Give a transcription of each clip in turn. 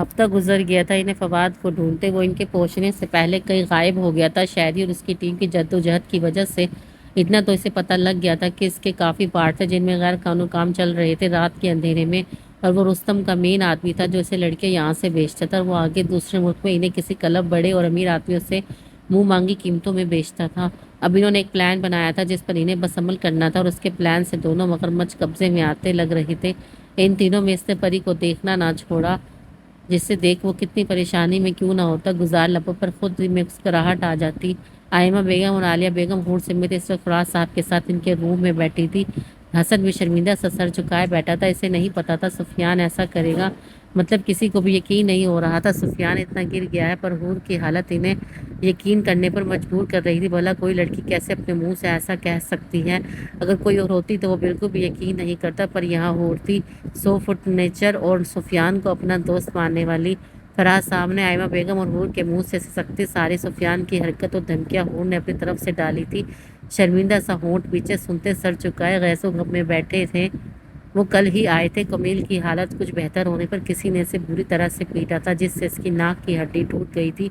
ہفتہ گزر گیا تھا، انہیں فواد کو ڈھونڈتے وہ ان کے پہنچنے سے پہلے کہیں غائب ہو گیا تھا۔ شہری اور اس کی ٹیم کی جدوجہد کی وجہ سے اتنا تو اسے پتہ لگ گیا تھا کہ اس کے کافی پارٹ تھے جن میں غیر قانونی کام چل رہے تھے رات کے اندھیرے میں، اور وہ رستم کا مین آدمی تھا جو اسے لڑکیاں یہاں سے بیچتا تھا، اور وہ آگے دوسرے ملک میں انہیں کسی کلب بڑے اور امیر آدمیوں سے منہ مانگی قیمتوں میں بیچتا تھا۔ اب انہوں نے ایک پلان بنایا تھا جس پر انہیں بس عمل کرنا تھا، اور اس کے پلان سے دونوں مگرمچھ قبضے میں آتے لگ رہے تھے۔ ان تینوں میں اس نے پری کو دیکھنا نہ چھوڑا، جسے دیکھ وہ کتنی پریشانی میں کیوں نہ ہوتا، گزار لبوں پر خود ہی مسکراہٹ آ جاتی۔ آئمہ بیگم اور عالیہ بیگم حور سمیت اس وقت فراز صاحب کے ساتھ ان کے روم میں بیٹھی تھی۔ حسن بھی شرمندہ سا سر جھکائے بیٹھا تھا، اسے نہیں پتا تھا سفیان ایسا کرے گا، مطلب کسی کو بھی یقین نہیں ہو رہا تھا سفیان اتنا گر گیا ہے، پر حور کی حالت انہیں یقین کرنے پر مجبور کر رہی تھی۔ بھلا کوئی لڑکی کیسے اپنے منہ سے ایسا کہہ سکتی ہے؟ اگر کوئی اور ہوتی تو وہ بالکل بھی یقین نہیں کرتا، پر یہاں حور تھی 100 فٹ نیچر اور سفیان کو اپنا دوست ماننے والی۔ فراز صاحب نے آئمہ بیگم اور حور کے منہ سے سختی ساری سفیان کی حرکت اور دھمکیاں حور نے اپنی طرف سے ڈالی تھی۔ شرمندہ سا ہونٹ پیچھے سنتے سر چکائے غیظ و غم میں بیٹھے تھے۔ وہ کل ہی آئے تھے، کمیل کی حالت کچھ بہتر ہونے پر کسی نے اسے بری طرح سے پیٹا تھا جس سے اس کی ناک کی ہڈی ٹوٹ گئی تھی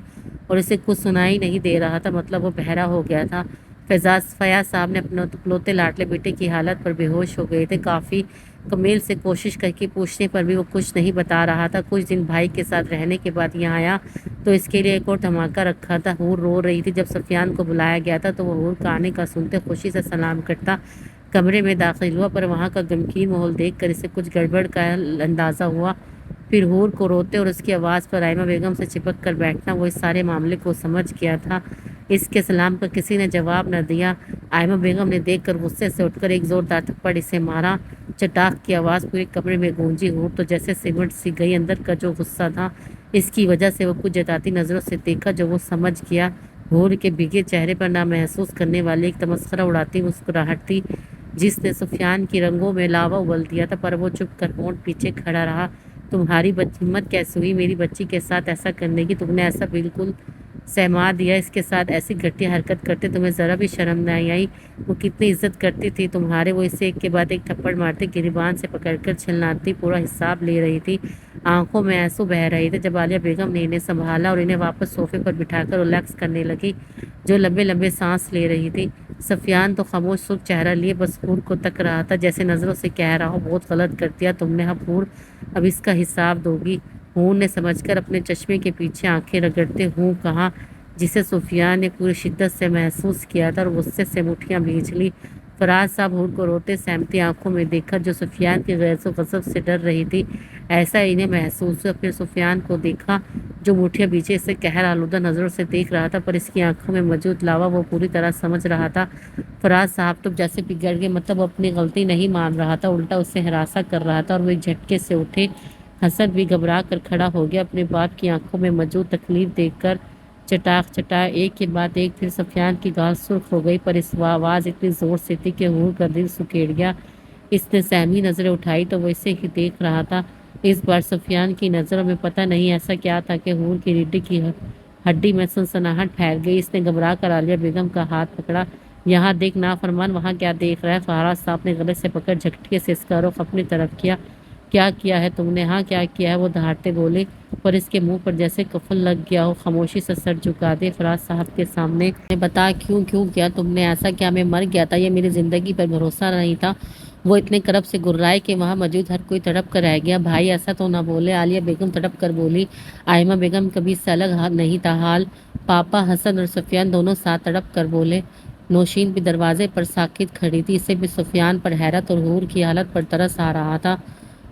اور اسے کچھ سنائی نہیں دے رہا تھا، مطلب وہ بہرا ہو گیا تھا۔ فیاض صاحب نے اپنے اکلوتے لاڈلے بیٹے کی حالت پر بے ہوش ہو گئے تھے، کافی کمیل سے کوشش کر کے پوچھنے پر بھی وہ کچھ نہیں بتا رہا تھا۔ کچھ دن بھائی کے ساتھ رہنے کے بعد یہاں آیا تو اس کے لیے ایک اور دھماکہ رکھا تھا۔ حور رو رہی تھی، جب سفیان کو بلایا گیا تھا تو وہ حور کا آنے کا سنتے خوشی سے سلام کرتا کمرے میں داخل ہوا، پر وہاں کا غمگین ماحول دیکھ کر اسے کچھ گڑبڑ کا اندازہ ہوا۔ پھر حور کو روتے اور اس کی آواز پر آئمہ بیگم سے چپک کر بیٹھنا، وہ اس سارے معاملے کو سمجھ گیا تھا۔ اس کے سلام کا کسی نے جواب نہ دیا۔ آئمہ بیگم نے دیکھ کر غصے سے اٹھ کر ایک زوردار تھپڑ اسے مارا۔ چٹاک کی آواز پورے کمرے میں گونجی۔ حور تو جیسے سمٹ سی گئی، اندر کا جو غصہ تھا اس کی وجہ سے وہ کچھ جتاتی نظروں سے دیکھا جو وہ سمجھ گیا۔ حور کے بھیگے چہرے پر نہ محسوس کرنے والی ایک تمسخرہ اڑاتی مسکراہٹ تھی جس نے سفیان کی رنگوں میں لاوا ابل دیا تھا، پر وہ چپ کر ہونٹ پیچھے کھڑا رہا۔ تمہاری ہمت کیسے ہوئی میری بچی کے ساتھ ایسا کرنے کی؟ تم نے ایسا بالکل سہما دیا، اس کے ساتھ ایسی گھٹیا حرکت کرتے تمہیں ذرا بھی شرم نہیں آئی؟ وہ کتنی عزت کرتی تھی تمہارے، وہ اسے ایک کے بعد ایک تھپڑ مارتی، گریبان سے پکڑ کر چھلانتی، پورا حساب لے رہی تھی۔ آنکھوں میں آنسو بہہ رہے تھے جب عالیہ بیگم نے انہیں سنبھالا اور انہیں واپس صوفے پر بٹھا کر ریلیکس کرنے لگی جو لمبے لمبے سانس لے رہی تھی۔ سفیان تو خاموش سرخ چہرہ لیے بس حور کو تک رہا تھا، جیسے نظروں سے کہہ رہا ہو بہت غلط کر دیا تم نے، اب حور اب اس کا حساب دوگی۔ حور نے سمجھ کر اپنے چشمے کے پیچھے آنکھیں رگڑتے ہوں کہا، جسے سفیان نے پوری شدت سے محسوس کیا تھا، اور غصے سے مٹھیاں بھیج لی۔ فراز صاحب حور کو روتے سہمتی آنکھوں میں دیکھا جو سفیان کی غیظ و غضب سے ڈر رہی تھی، ایسا انہیں محسوس ہوا۔ پھر سفیان کو دیکھا جو مٹھیاں بیچے اسے قہر آلودہ نظروں سے دیکھ رہا تھا، پر اس کی آنکھوں میں موجود لاوا وہ پوری طرح سمجھ رہا تھا۔ فراز صاحب تو جیسے بگڑ گئے، مطلب وہ اپنی غلطی نہیں مان رہا تھا، الٹا اسے ہراساں کر رہا تھا، اور وہ ایک جھٹکے سے اٹھے۔ حسن بھی گھبرا کر کھڑا ہو گیا اپنے باپ کی آنکھوں میں موجود تکلیف دیکھ کر۔ چٹاک چٹائے ایک کے بعد ایک، پھر سفیان کی گال سرخ ہو گئی، پر اس آواز اتنی زور سے تھی کہ حور کا دل سکیڑ گیا۔ اس نے سہمی نظریں اٹھائی تو وہ اسے ہی دیکھ رہا تھا۔ اس بار سفیان کی نظروں میں پتہ نہیں ایسا کیا تھا کہ حور کی ریڑھ کی ہڈی میں سنسناہٹ پھیل گئی۔ اس نے گھبرا کر عالیہ بیگم کا ہاتھ پکڑا۔ یہاں دیکھ نافرمان، وہاں کیا دیکھ رہا ہے؟ فراز صاحب نے گلے سے پکڑ جھٹکے سے اس کا رخ اپنی طرف کیا۔ کیا کیا ہے تم نے؟ ہاں کیا کیا ہے؟ وہ دھاڑتے بولے، پر اس کے منہ پر جیسے قفل لگ گیا ہو۔ خاموشی سے سر جھکا دے فراز صاحب کے سامنے۔ بتا کیوں کیا تم نے ایسا؟ کیا میں مر گیا تھا یا میری زندگی پر بھروسہ نہیں تھا؟ وہ اتنے کرب سے گرائے کہ وہاں موجود ہر کوئی تڑپ کر رہ گیا۔ بھائی ایسا تو نہ بولے، عالیہ بیگم تڑپ کر بولی۔ آئمہ بیگم کبھی اس سے الگ نہیں تھا حال۔ پاپا، حسن اور سفیان دونوں ساتھ تڑپ کر بولے۔ نوشین بھی دروازے پر ساکت کھڑی تھی، اسے بھی سفیان پر حیرت اور حور کی حالت پر ترس آ رہا تھا۔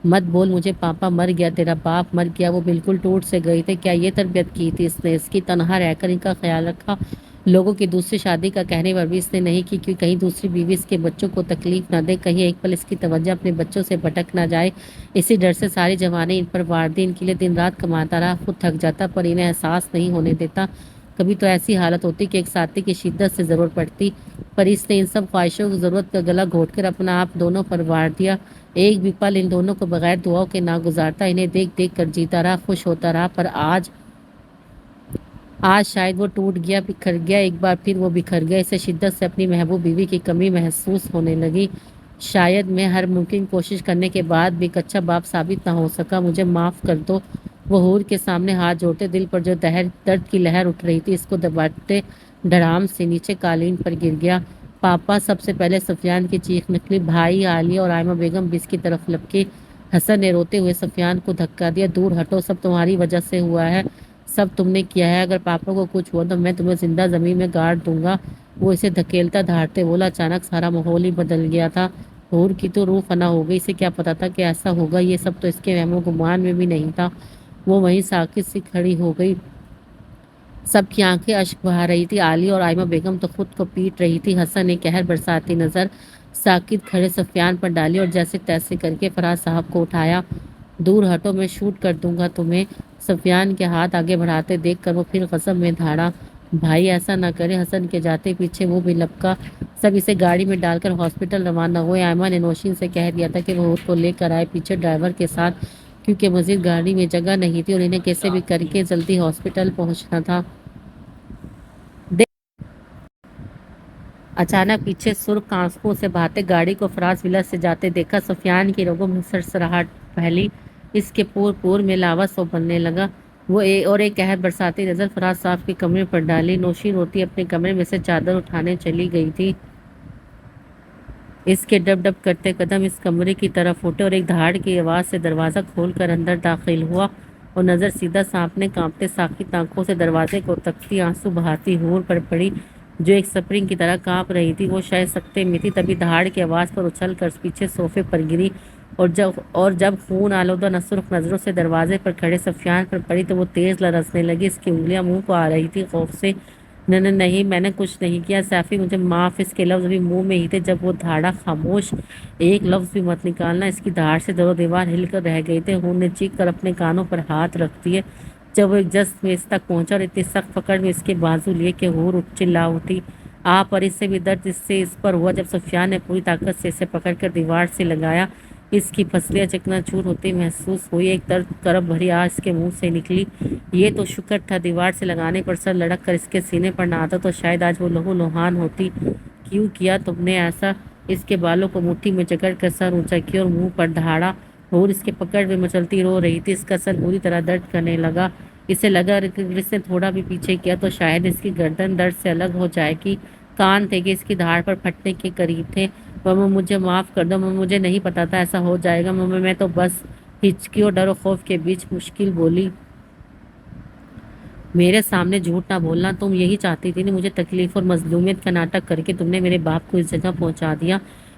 مت بول مجھے، پاپا مر گیا، تیرا باپ مر گیا، وہ بالکل ٹوٹ سے گئے تھے۔ کیا یہ تربیت کی تھی اس نے؟ اس کی تنہا رہ کر ان کا خیال رکھا؟ لوگوں کی دوسری شادی کا کہنے پر بھی اس نے نہیں کی، کیونکہ کہیں دوسری بیوی اس کے بچوں کو تکلیف نہ دے، کہیں ایک پل اس کی توجہ اپنے بچوں سے بھٹک نہ جائے۔ اسی ڈر سے ساری جوانی ان پر وار دی، ان کے لیے دن رات کماتا رہا، خود تھک جاتا پر انہیں احساس نہیں ہونے دیتا۔ کبھی تو ایسی حالت ہوتی کہ ایک ساتھی کی شدت سے ضرورت پڑتی، پر اس نے ان سب خواہشوں کی ضرورت کا گلا گھونٹ کر اپنا آپ دونوں پر وار دیا۔ ایک بھی پل ان دونوں کو بغیر دعاؤں کے نہ گزارتا، انہیں دیکھ دیکھ کر جیتا رہا، خوش ہوتا رہا، پر آج شاید وہ ٹوٹ گیا، بکھر گیا، ایک بار پھر وہ بکھر گیا۔ اسے شدت سے اپنی محبوب بیوی کی کمی محسوس ہونے لگی۔ شاید میں ہر ممکن کوشش کرنے کے بعد بھی ایک اچھا باپ ثابت نہ ہو سکا، مجھے معاف کر دو وہ حور کے سامنے ہاتھ جوڑتے دل پر جو درد کی لہر اٹھ رہی تھی اس کو دباتے ڈھڑام سے نیچے قالین پر گر گیا۔ پاپا! سب سے پہلے سفیان کی چیخ نکلی۔ بھائی عالیہ اور آئمہ بیگم بھی اس کی طرف لپکی۔ حسن نے روتے ہوئے سفیان کو دھکا دیا۔ دور ہٹو، سب تمہاری وجہ سے ہوا ہے، سب تم نے کیا ہے، اگر پاپا کو کچھ ہوا تو میں تمہیں زندہ زمین میں گاڑ دوں گا۔ وہ اسے دھکیلتا دھاڑتے بولا۔ اچانک سارا ماحول ہی بدل گیا تھا۔ حور کی تو روح فنا ہو گئی، اسے کیا پتا تھا کہ ایسا ہوگا، یہ سب تو اس کے وہم و گمان میں بھی نہیں تھا۔ وہ وہیں ساکت سی کھڑی ہو گئی، سب کی آنکھیں اشک بہا رہی تھی۔ عالیہ اور آئمہ بیگم تو خود کو پیٹ رہی تھی۔ حسن نے قہر برساتی نظر ساکت کھڑے سفیان پر ڈالی اور جیسے تیسے کر کے فراز صاحب کو اٹھایا۔ دور ہٹو، میں شوٹ کر دوں گا تمہیں۔ سفیان کے ہاتھ آگے بڑھاتے دیکھ کر وہ پھر غضب میں دھاڑا۔ بھائی ایسا نہ کرے۔ حسن کے جاتے پیچھے وہ بھی لپکا۔ سب اسے گاڑی میں ڈال کر ہاسپٹل روانہ ہوئے۔ آئمہ نے نوشین سے کہہ دیا تھا کہ وہ حور کو لے کر آئے پیچھے ڈرائیور کے ساتھ، کیونکہ مزید گاڑی میں جگہ نہیں تھی اور انہیں کیسے بھی کر کے جلدی ہاسپٹل پہنچنا تھا۔ اچانک پیچھے سرخ آنسوؤں سے بہاتے گاڑی کو فراز ولا سے جاتے دیکھا۔ سفیان کی رگوں میں سرسراہٹ پھیلی، اس کے پور پور میں لاوا سو بننے لگا۔ وہ اور ایک قہر برساتی نظر فراز صاحب کے کمرے پر ڈالی۔ نوشین روتی اپنے کمرے میں سے چادر اٹھانے چلی گئی تھی۔ اس کے ڈب ڈب کرتے قدم اس کمرے کی طرف اٹھے اور ایک دھاڑ کی آواز سے دروازہ کھول کر اندر داخل ہوا اور نظر سیدھا سامنے کانپتے ساکت آنکھوں سے دروازے کو تکتی آنسو بہاتی حور پر پڑی، جو ایک سپرنگ کی طرح کانپ رہی تھی۔ وہ شاید سکتے میں تھی، تبھی دھاڑ کی آواز پر اچھل کر پیچھے صوفے پر گری اور جب خون آلودہ سرخ نظروں سے دروازے پر کھڑے سفیان پر پڑی تو وہ تیز لرزنے لگی۔ اس کی انگلیاں منہ کو آ رہی تھی خوف سے۔ نہیں، میں نے کچھ نہیں کیا سیفی، مجھے معاف۔ اس کے لفظ بھی منہ میں ہی تھے جب وہ دھاڑا۔ خاموش، ایک لفظ بھی مت نکالنا۔ اس کی دھاڑ سے در و دیوار ہل کر رہ گئے تھے۔ حور نے چیخ کر اپنے کانوں پر ہاتھ رکھ دیے جب وہ ایک جست میں اس تک پہنچا اور اتنی سخت پکڑ میں اس کے بازو لیے کہ حور چلا اٹھی۔ پر اس سے بھی درد اس پر ہوا جب سفیان نے پوری طاقت سے اسے پکڑ کر دیوار سے لگایا۔ اس کی پسلیاں چکنا چور ہوتی محسوس ہوئی۔ ایک درد کرب بھری آواز اس کے منہ سے نکلی۔ یہ تو شکر تھا دیوار سے لگانے پر سر لڑک کر اس کے سینے پر نہ آتا تو شاید آج وہ لہو لہان ہوتی۔ کیوں کیا تم نے ایسا؟ اس کے بالوں کو مٹھی میں جکڑ کر سر اونچا کیا اور منہ پر دھاڑا۔ حور اس کے پکڑ میں مچلتی رو رہی تھی۔ اس کا سر بری طرح درد کرنے لگا۔ اسے لگا اگر اس نے تھوڑا بھی پیچھے کیا تو شاید اس کی گردن درد سے الگ ہو جائے گی۔ کان تھے کہ اس کی دھاڑ پر پھٹنے کے قریب تھے۔ مما مجھے معاف کر دو، مما مجھے نہیں پتا تھا ایسا ہو جائے گا، مما میں تو بس۔ ہچکی اور ڈر و خوف کے بیچ مشکل بولی۔ میرے سامنے جھوٹ نہ بولنا، تم یہی چاہتی تھی نا مجھے تکلیف اور مظلومیت کا ناٹک کر کے تم نے میرے باپ کو اس جگہ پہنچا دیا۔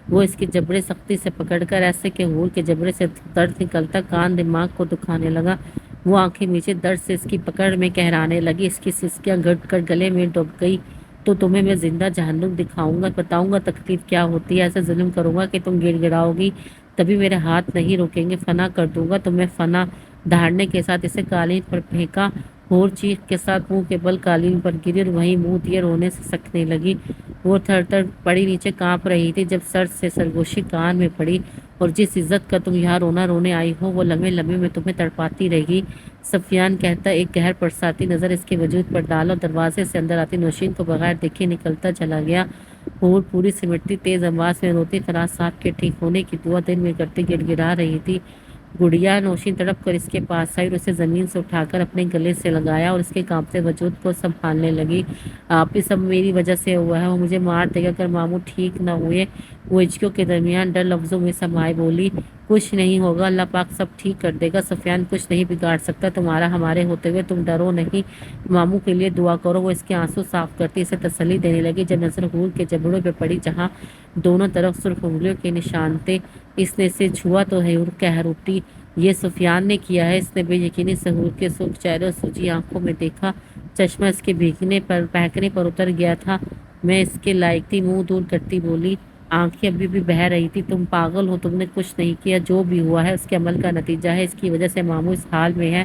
وہ اس کے جبڑے سختی سے پکڑ کر ایسے کہ حور کے جبڑے سے درد نکلتا کان دماغ کو دکھانے لگا۔ وہ آنکھیں نیچے درد سے اس کی پکڑ میں کہرانے لگی۔ اس کی سسکیاں گھٹ کر گلے میں ڈوب گئی۔ تو تمہیں میں زندہ جہنم دکھاؤں گا، بتاؤں گا تکلیف کیا ہوتی ہے، ایسا ظلم کروں گا کہ تم گڑ گڑاؤ گی، تبھی میرے ہاتھ نہیں روکیں گے، فنا کر دوں گا تمہیں فنا۔ دھاڑنے کے ساتھ اسے قالین پر پھینکا۔ حور چیخ کے ساتھ منہ کے بل قالین پر گری اور وہیں منہ دیے رونے سے سکنے لگی۔ وہ تھر تھر پڑی نیچے کانپ رہی تھی جب سر سے سرگوشی کان میں پڑی۔ اور جس عزت کا تم یہاں رونا رونے آئی ہو وہ لمحے لمحے میں تمہیں تڑپاتی رہی، سفیان کہتا ایک قہر برساتی نظر اس کے وجود پر ڈالا اور دروازے سے اندر آتی نوشین کو بغیر دیکھے نکلتا چلا گیا۔ حور پوری سمٹتی تیز آواز میں روتی فراز صاحب کے ٹھیک ہونے کی دعا دل میں کرتی گڑ گڑا رہی تھی۔ گڑیا! نوشین تڑپ کر اس کے پاس آئی اور اسے زمین سے اٹھا کر اپنے گلے سے لگایا اور اس کے کانپتے وجود کو سنبھالنے لگی۔ آپ ہی سب میری وجہ سے ہوا ہے، وہ مجھے مار دے گا اگر ماموں ٹھیک نہ ہوئے۔ وہ ہچکیوں کے درمیان ڈر لفظوں میں سمائے بولی۔ کچھ نہیں ہوگا، اللہ پاک سب ٹھیک کر دے گا، سفیان کچھ نہیں بگاڑ سکتا تمہارا ہمارے ہوتے ہوئے، تم ڈرو نہیں، ماموں کے لیے دعا کرو۔ وہ اس کے آنسو صاف کرتی اسے تسلی دینے لگی جب نظر حور کے جبڑوں پہ پڑی جہاں دونوں طرف سرخ انگلیوں کے نشان تھے۔ اس نے اسے چھوا تو حور قہر اٹھی۔ یہ سفیان نے کیا ہے؟ اس نے بے یقینی سے حور کے سرخ چہرے اور سوجی آنکھوں میں دیکھا۔ چشمہ اس کے بہکنے پر اتر گیا تھا۔ میں اس کے لائق تھی، منہ دور کرتی بولی، آنکھیں ابھی بھی بہہ رہی تھی۔ تم پاگل ہو، تم نے کچھ نہیں کیا، جو بھی ہوا ہے اس کے عمل کا نتیجہ ہے، اس کی وجہ سے ماموں اس حال میں ہے۔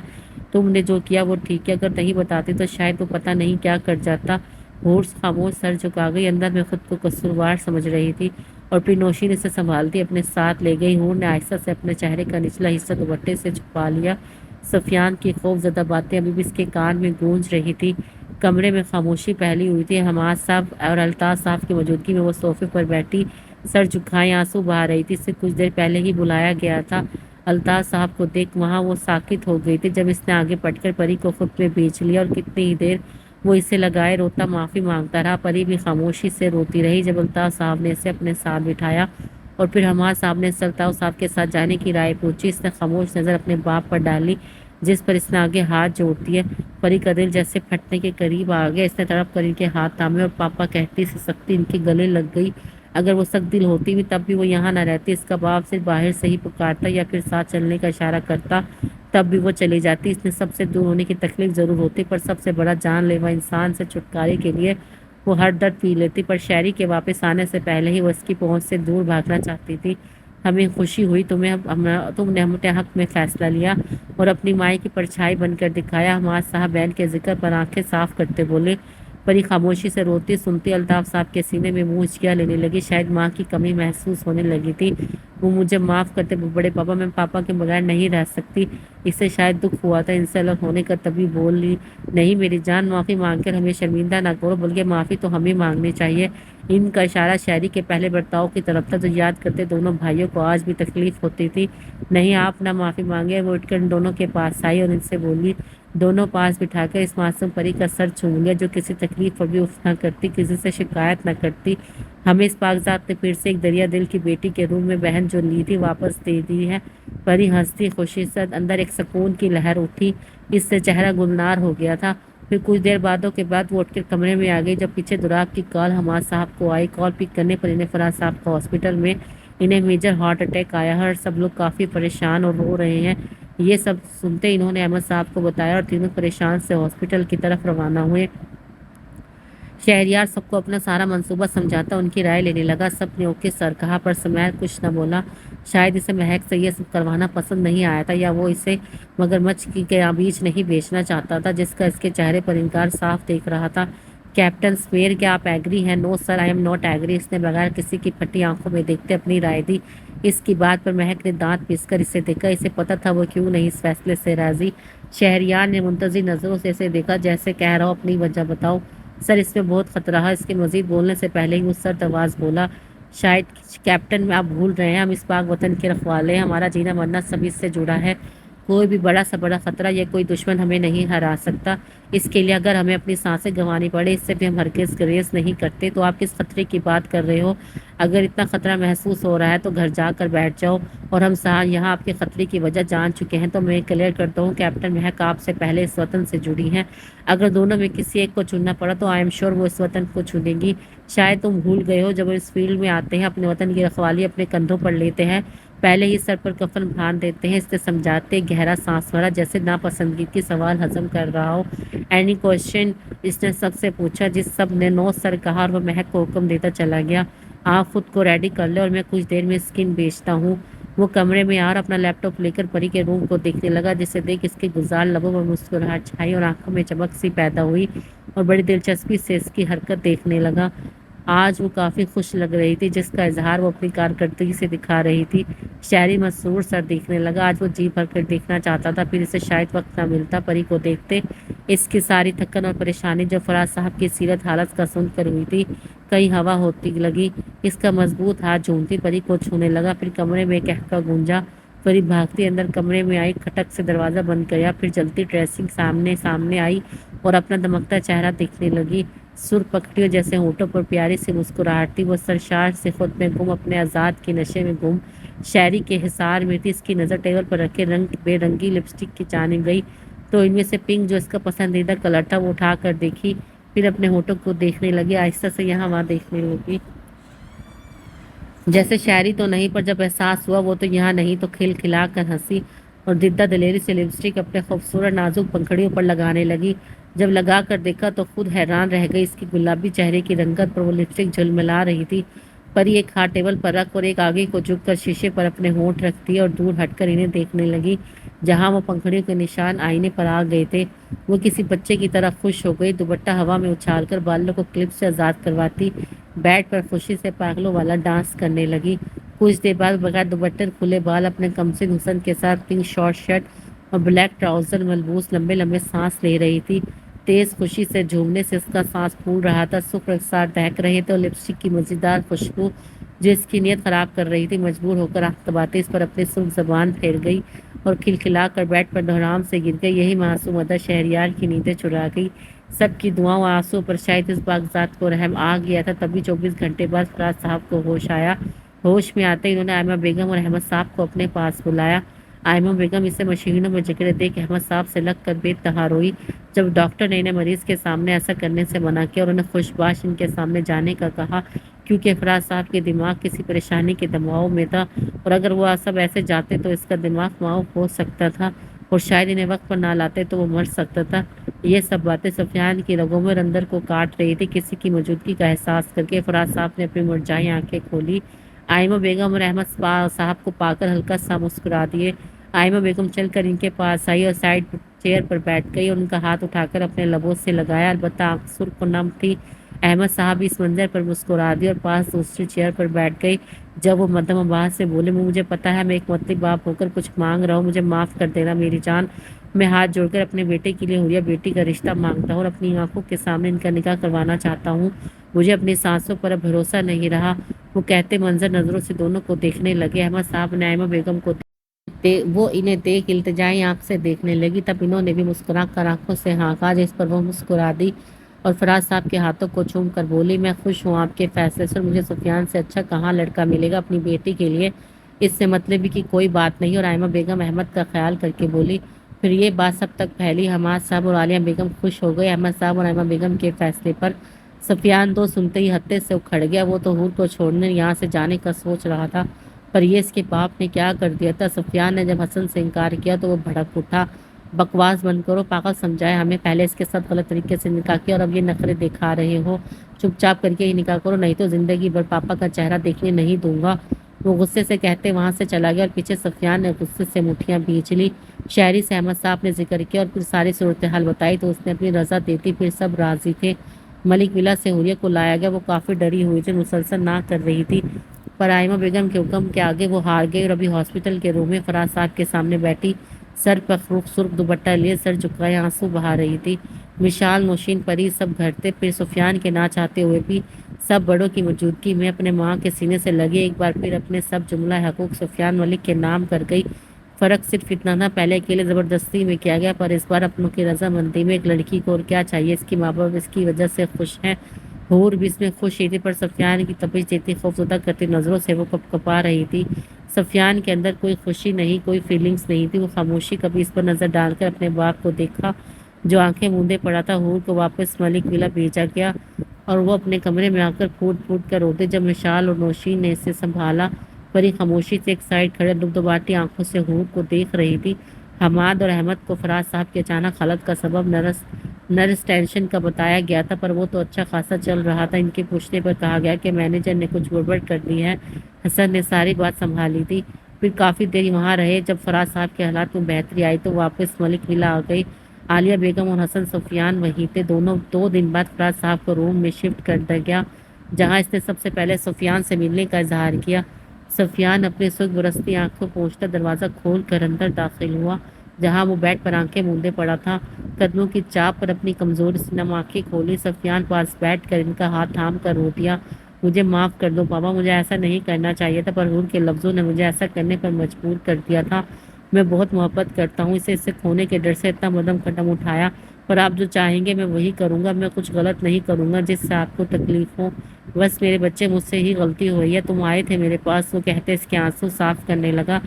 تم نے جو کیا وہ ٹھیک ہے، اگر نہیں بتاتی تو شاید وہ پتہ نہیں کیا کر جاتا۔ حور خاموش سر جھکا گئی، اندر میں خود کو قصوروار سمجھ رہی تھی اور پھر نوشین اسے سنبھالتی اپنے ساتھ لے گئی۔ حور نے آہستہ سے اپنے چہرے کا نچلا حصہ دوپٹے سے چھپا لیا۔ سفیان کی خوف زدہ باتیں ابھی بھی اس کے کان میں گونج رہی تھی۔ کمرے میں خاموشی پھیلی ہوئی تھی۔ حماد صاحب اور الطاف صاحب کی موجودگی میں وہ صوفے پر بیٹھی سر جھکائے آنسو بہا رہی تھی۔ اسے کچھ دیر پہلے ہی بلایا گیا تھا، الطاف صاحب کو دیکھ وہاں وہ ساکت ہو گئی تھی جب اس نے آگے بڑھ کر پری کو خود پہ بیچ لیا، اور کتنی ہی دیر وہ اسے لگائے روتا معافی مانگتا رہا۔ پری بھی خاموشی سے روتی رہی جب الطاف صاحب نے اسے اپنے ساتھ بٹھایا اور پھر حماد صاحب نے الطاف صاحب کے ساتھ جانے کی رائے پوچھی۔ اس نے خاموش نظر اپنے باپ پر ڈالی جس پر اس نے آگے ہاتھ جوڑ دیے۔ پری کا دل جیسے پھٹنے کے قریب آ گیا، اس نے تڑپ کر ان کے ہاتھ تھامے اور پاپا کہتی سی سختی ان کے گلے لگ گئی۔ اگر وہ سخت دل ہوتی بھی تب بھی وہ یہاں نہ رہتی، اس کا باپ صرف باہر سے ہی پکارتا یا پھر ساتھ چلنے کا اشارہ کرتا تب بھی وہ چلی جاتی۔ اس نے سب سے دور ہونے کی تکلیف ضرور ہوتی پر سب سے بڑا جان لیوا انسان سے چھٹکارے کے لیے وہ ہر درد پی لیتی، پر شہری کے واپس آنے سے پہلے ہی وہ اس کی پہنچ سے دور بھاگنا چاہتی تھی۔ ہمیں خوشی ہوئی تم نے ہمارے حق میں فیصلہ لیا اور اپنی مائی کی پرچھائی بن کر دکھایا، حماد صاحب بہن کے ذکر پر آنکھیں صاف کرتے بولے۔ پری خاموشی سے روتی سنتی الطاف صاحب کے سینے میں منہ اچکیاں لینے لگی، شاید ماں کی کمی محسوس ہونے لگی تھی۔ وہ مجھے معاف کرتے بڑے پاپا، میں پاپا کے بغیر نہیں رہ سکتی۔ اسے شاید دکھ ہوا تھا ان سے الگ ہونے کا تبھی بولی، نہیں میری جان، معافی مانگ کر ہمیں شرمندہ نہ کرو، بلکہ معافی تو ہمیں مانگنی چاہیے۔ ان کا اشارہ شہری کے پہلے برتاؤ کی طرف تھا جو یاد کرتے دونوں بھائیوں کو آج بھی تکلیف ہوتی تھی۔ نہیں آپ نہ معافی مانگے۔ وہ اٹھ کر ان دونوں کے پاس آئی اور ان سے بولی، دونوں پاس بٹھا کر اس معصوم پری کا سر چوم لیا جو کسی تکلیف پر بھی اف نہ کرتی، کسی سے شکایت نہ کرتی۔ ہمیں اس پاکزاد نے پھر سے ایک دریا دل کی بیٹی کے روم میں بہن جو لی تھی واپس دے دی ہے۔ پری ہنستی خوشی سے، اندر ایک سکون کی لہر اٹھی، اس سے چہرہ گلنار ہو گیا تھا۔ پھر کچھ دیر باتوں کے بعد وہ اٹھ کر کمرے میں آ گئی جب پیچھے دراگ کی کال حماد صاحب کو آئی۔ کال پک کرنے پر انہیں فراز صاحب کو ہاسپٹل میں انہیں میجر ہارٹ اٹیک آیا ہے اور سب لوگ کافی پریشان اور رو رہے ہیں۔ یہ سب سنتے انہوں نے احمد صاحب کو بتایا اور تینوں پریشان سے ہاسپٹل کی طرف روانہ ہوئے۔ شہریار سب کو اپنا سارا منصوبہ سمجھاتا ان کی رائے لینے لگا۔ سب نے اوکے سر کہا پر سمیر کچھ نہ بولا۔ شاید اسے مہک سے یہ سب کروانا پسند نہیں آیا تھا یا وہ اسے مگرمچھ کی بیچ نہیں بیچنا چاہتا تھا جس کا اس کے چہرے پر انکار صاف دیکھ رہا تھا۔ کیپٹن سمیر کیا آپ ایگری ہیں؟ نو سر آئی ایم ناٹ ایگری، اس نے بغیر کسی کی پھٹی آنکھوں میں دیکھتے اپنی رائے دی۔ اس کی بات پر مہک نے دانت پیس کر اسے دیکھا، اسے پتا تھا وہ کیوں نہیں اس فیصلے سے راضی۔ شہریار نے منتظر نظروں سے اسے دیکھا جیسے کہہ رہا ہو اپنی وجہ بتاؤ سر، اس میں بہت خطرہ ہے۔ اس کے مزید بولنے سے پہلے ہی وہ سرد آواز بولا، شاید کیپٹن میں آپ بھول رہے ہیں، ہم اس پاک وطن کے رکھوالے ہیں، ہمارا جینا مرنا سب اس سے جڑا ہے، کوئی بھی بڑا سے بڑا خطرہ یا کوئی دشمن ہمیں نہیں ہرا سکتا۔ اس کے لیے اگر ہمیں اپنی سانسیں گنوانی پڑے اس سے بھی ہم ہرگز گریز نہیں کرتے۔ تو آپ کس خطرے کی بات کر رہے ہو؟ اگر اتنا خطرہ محسوس ہو رہا ہے تو گھر جا کر بیٹھ جاؤ، اور ہم یہاں آپ کے خطرے کی وجہ جان چکے ہیں۔ تو میں کلیئر کرتا ہوں کیپٹن مہک آپ سے پہلے اس وطن سے جڑی ہیں، اگر دونوں میں کسی ایک کو چننا پڑا تو آئی ایم شور وہ اس وطن کو چنے گی۔ شاید تم بھول گئے ہو جب اس فیلڈ میں آتے ہیں اپنے وطن کی رکھوالی اپنے کندھوں پر لیتے ہیں، پہلے ہی سر پر کفن باندھ دیتے ہیں۔ اس سے سمجھاتے گہرا سانس بھرا جیسے ناپسندگی کی سوال ہضم کر رہا ہو۔ اینی کوشچن، اس نے سب سے پوچھا جس سب نے نو سر کہا اور وہ مہک کو حکم دیتا چلا گیا، آپ خود کو ریڈی کر لے اور میں کچھ دیر میں اسکن بیچتا ہوں۔ وہ کمرے میں آ اور اپنا لیپ ٹاپ لے کر پری کے روم کو دیکھنے لگا جسے دیکھ اس کے گزار لبوں پر مسکراہٹ چھائی اور آنکھوں میں چمک سی پیدا ہوئی اور بڑی دلچسپی سے اس کی حرکت دیکھنے لگا۔ آج وہ کافی خوش لگ رہی تھی جس کا اظہار وہ اپنی کارکردگی سے دکھا رہی تھی۔ شہری مسرور سر دیکھنے لگا، آج وہ جی بھر کر دیکھنا چاہتا تھا پھر اسے شاید وقت نہ ملتا پری کو دیکھتے۔ اس کی ساری تھکن اور پریشانی جو فراز صاحب کی سیرت حالت کا سن کر ہوئی تھی کہیں ہوا ہوتی لگی۔ اس کا مضبوط ہاتھ جھومتی پری کو چھونے لگا، پھر کمرے میں کہکا گونجا۔ پری بھاگتی اندر کمرے میں آئی، کھٹک سے دروازہ بند کیا، پھر جلتی ڈریسنگ سامنے آئی اور اپنا دمکتا چہرہ دیکھنے لگی۔ سرخ پکڑیوں جیسے ہونٹوں پر پیاری سی مسکراہٹ تھی، وہ سرشار سے خود میں گم اپنے آزاد کے نشے میں گم شہری کے حصار میں تھی۔ اس کی نظر ٹیبل پر رکھے بے رنگی لپسٹک کی جانب گئی تو ان میں سے پنک جو اس کا پسندیدہ کلر تھا وہ اٹھا کر دیکھی، پھر اپنے ہونٹوں کو دیکھنے لگی، آہستہ سے یہاں وہاں دیکھنے لگی جیسے شاعری تو نہیں، پر جب احساس ہوا وہ تو یہاں نہیں تو کھل کھلا کر ہنسی اور ددہ دلیری سے لپسٹک اپنے خوبصورت نازک پنکھڑیوں پر لگانے لگی۔ جب لگا کر دیکھا تو خود حیران رہ گئی، اس کی گلابی چہرے کی رنگت پر وہ لپسٹک جھلملا رہی تھی۔ پری ایک ہاتھ ٹیبل پر رکھ اور ایک آگے کو جھک کر شیشے پر اپنے ہونٹ رکھ دیے اور دور ہٹ کر انہیں دیکھنے لگی جہاں وہ پنکھڑیوں کے نشان آئینے پر آ گئے تھے۔ وہ کسی بچے کی طرح خوش ہو گئی، دوپٹہ ہوا میں اچھال کر بالوں کو کلپ سے آزاد کرواتی بیڈ پر خوشی سے پاگلوں والا ڈانس کرنے لگی۔ کچھ دیر بعد بغیر دوپٹے کھلے بال اپنے کمسن حسن کے ساتھ پنک شارٹ شرٹ اور بلیک ٹراؤزر ملبوس لمبے لمبے سانس لے رہی تھی۔ تیز خوشی سے جھومنے سے اس کا سانس پھول رہا تھا، سکھ رخسار دہک رہے تھے اور لپسٹک کی مزیدار خوشبو جو اس کی نیت خراب کر رہی تھی۔ مجبور ہو کر آنکھ دباتے اس پر اپنی سرخ زبان پھیر گئی اور کھلکھلا کر بیڈ پر دھڑام سے گر گئی۔ یہی معصوم ادا شہریار کی نیندیں چرا گئی۔ سب کی دعاؤں اور آنسوؤں پر شاید اس باغزاد کو رحم آ گیا تھا۔ تبھی 24 گھنٹے بعد فراز صاحب کو ہوش آیا۔ ہوش میں آتے ہی انہوں نے آئمہ بیگم اور احمد صاحب کو اپنے پاس بلایا۔ آئمہ بیگم اسے مشینوں میں جکڑے دیکھ احمد صاحب سے لگ کر بے تہا روئی۔ جب ڈاکٹر نے انہیں مریض کے سامنے ایسا کرنے سے منع کیا اور انہیں خوش باش ان کے سامنے جانے کا کہا، کیونکہ فراز صاحب کے دماغ کسی پریشانی کے دباؤ میں تھا اور اگر وہ سب ایسے جاتے تو اس کا دماغ معاف ہو سکتا تھا اور شاید انہیں وقت پر نہ لاتے تو وہ مر سکتا تھا۔ یہ سب باتیں سفیان کی رگوں میں اندر کو کاٹ رہی تھی۔ کسی کی موجودگی کا احساس کر کے فراز صاحب نے اپنی مرجھائی آنکھیں کھولی۔ آئمہ بیگم اور احمد صاحب کو پا کر ہلکا سا مسکرا دیے۔ آئمہ بیگم چل کر ان کے پاس آئی اور سائڈ چیئر پر بیٹھ گئی اور ان کا ہاتھ اٹھا کر اپنے لبوں سے لگایا، البتہ آنکھ سرخ و نم تھی۔ احمد صاحب اس منظر پر مسکرا دی اور پاس دوسری چیئر پر بیٹھ گئی۔ جب وہ مدھم آواز سے بولے، مجھے پتا ہے میں ایک مطلب باپ ہو کر کچھ مانگ رہا ہوں، مجھے معاف کر دینا میری جان۔ میں ہاتھ جوڑ کر اپنے بیٹے کے لیے حوریہ بیٹی کا رشتہ مانگتا ہوں اور اپنی آنکھوں کے سامنے ان کا نکاح کروانا چاہتا ہوں۔ مجھے اپنی سانسوں پر اب بھروسہ نہیں رہا۔ وہ کہتے منظر نظروں سے دونوں کو دیکھنے لگے۔ احمد صاحب نے آئمہ بیگم کو وہ انہیں دیکھ التجائی آنکھ سے دیکھنے لگی۔ تب انہوں نے بھی مسکرا کر آنکھوں سے ہانکا، جس پر وہ مسکرا دی اور فراز صاحب کے ہاتھوں کو چوم کر بولی، میں خوش ہوں آپ کے فیصلے سے اور مجھے سفیان سے اچھا کہاں لڑکا ملے گا اپنی بیٹی کے لیے۔ اس سے مطلبی کی کوئی بات نہیں۔ اور آئمہ بیگم احمد کا خیال کر کے بولی، پھر یہ بات سب تک پھیلی۔ حماد صاحب اور عالیہ بیگم خوش ہو گئے احمد صاحب اور آئمہ بیگم کے فیصلے پر۔ سفیان تو سنتے ہی ہتے سے اکھڑ گیا۔ وہ تو حور کو چھوڑنے یہاں سے جانے کا سوچ رہا تھا، پر یہ اس کے باپ نے کیا کر دیا تھا۔ سفیان نے جب حسن سے انکار کیا تو وہ بھڑک اٹھا، بکواس بند کرو، پاگل سمجھایا ہمیں، پہلے اس کے ساتھ غلط طریقے سے نکاح کیا اور اب یہ نخرے دکھا رہے ہو۔ چپ چاپ کر کے ہی نکاح کرو، نہیں تو زندگی بھر پاپا کا چہرہ دیکھنے نہیں دوں گا۔ وہ غصے سے کہتے وہاں سے چلا گیا اور پیچھے سفیان نے غصے سے مٹھیاں بھینچ لی۔ شہری سے احمد صاحب نے ذکر کیا اور پھر ساری صورتحال بتائی تو اس نے اپنی رضا دیتی، پھر سب راضی تھے۔ ملک ولا سے حوریہ کو لایا گیا۔ وہ کافی ڈری ہوئی تھی، مسلسل نہ کر رہی تھی، پر آئمہ بیگم کے حکم کے آگے وہ ہار گئی اور ابھی ہاسپٹل کے روم میں فراز صاحب کے سامنے بیٹھی، سر پر سرخ دوپٹہ لیے سر جھکائے آنسو بہا رہی تھی۔ مشال نوشین پری سب گھر تھے، پھر سفیان کے نہ چاہتے ہوئے بھی سب بڑوں کی موجودگی میں اپنے ماں کے سینے سے لگے ایک بار پھر اپنے سب جملہ حقوق سفیان ملک کے نام کر گئی۔ فرق صرف اتنا تھا، پہلے اکیلے زبردستی میں کیا گیا، پر اس بار اپنوں کی رضامندی میں۔ ایک لڑکی کو اور کیا چاہیے، اس کی ماں باپ اس کی وجہ سے خوش ہیں، حور بھی اس میں خوش ہی تھی، پر سفیان کی تپش دیتی خوفزدہ کرتی نظروں سے وہ کپ کپا رہی تھی۔ سفیان کے اندر کوئی خوشی نہیں، کوئی فیلنگز نہیں تھی۔ وہ خاموشی کبھی اس پر نظر ڈال کر اپنے باپ کو دیکھا جو آنکھیں موندے پڑا تھا۔ حور کو واپس ملک ولا بھیجا گیا اور وہ اپنے کمرے میں آ کر پھوٹ پھوٹ کر روتے۔ جب مشال اور نوشین نے اسے سنبھالا، پری خاموشی سے ایک سائڈ کھڑے دبدباتی آنکھوں سے حور کو دیکھ رہی تھی۔ حماد اور احمد کو فراز صاحب کی اچانک حالت کا سبب نرس ٹینشن کا بتایا گیا تھا، پر وہ تو اچھا خاصا چل رہا تھا۔ ان کے پوچھنے پر کہا گیا کہ مینیجر نے کچھ گڑبڑ کر دی ہے۔ حسن نے ساری بات سنبھالی تھی۔ پھر کافی دیر وہاں رہے۔ جب فراز صاحب کے حالات میں بہتری آئی تو واپس ملک ولا آ گئی۔ عالیہ بیگم اور حسن سفیان وہیں تھے۔ 2 دن بعد فراز صاحب کو روم میں شفٹ کر دیا گیا، جہاں اس نے سب سے پہلے سفیان سے ملنے کا اظہار کیا۔ سفیان اپنی سرخ برستی آنکھوں پوچھتا دروازہ کھول کر اندر داخل ہوا، جہاں وہ بیڈ پر آنکھیں موندے پڑا تھا۔ قدموں کی چاپ پر اپنی کمزور سی نم آنکھیں کھولی۔ سفیان پاس بیٹھ کر ان کا ہاتھ تھام کر رو دیا، مجھے معاف کر دو پاپا، مجھے ایسا نہیں کرنا چاہیے تھا، پر حور کے لفظوں نے مجھے ایسا کرنے پر مجبور کر دیا تھا۔ میں بہت محبت کرتا ہوں اسے کھونے کے ڈر سے اتنا قدم اٹھایا، پر آپ جو چاہیں گے میں وہی کروں گا۔ میں کچھ غلط نہیں کروں گا جس سے آپ کو تکلیف ہو، بس میرے بچے مجھ سے ہی غلطی ہوئی ہے۔ تم آئے تھے میرے پاس، وہ کہتے اس کے آنسو صاف کرنے لگا۔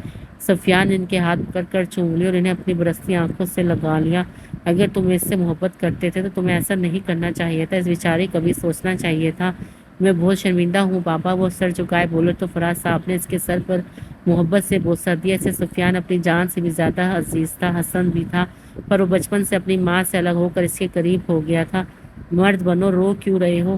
سفیان ان کے ہاتھ پکڑ کر چوم لی اور انہیں اپنی برستی آنکھوں سے لگا لیا۔ اگر تم اس سے محبت کرتے تھے تو تمہیں ایسا نہیں کرنا چاہیے تھا، اس بیچاری کبھی سوچنا چاہیے تھا۔ میں بہت شرمندہ ہوں پاپا، وہ سر جھکائے بولے تو فراز صاحب نے اس کے سر پر محبت سے بوسہ دیا۔ اسے سفیان اپنی جان سے بھی زیادہ عزیز تھا، حسن بھی تھا، پر وہ بچپن سے اپنی ماں سے الگ ہو کر اس کے قریب ہو گیا تھا۔ مرد بنو، رو کیوں رہے ہو؟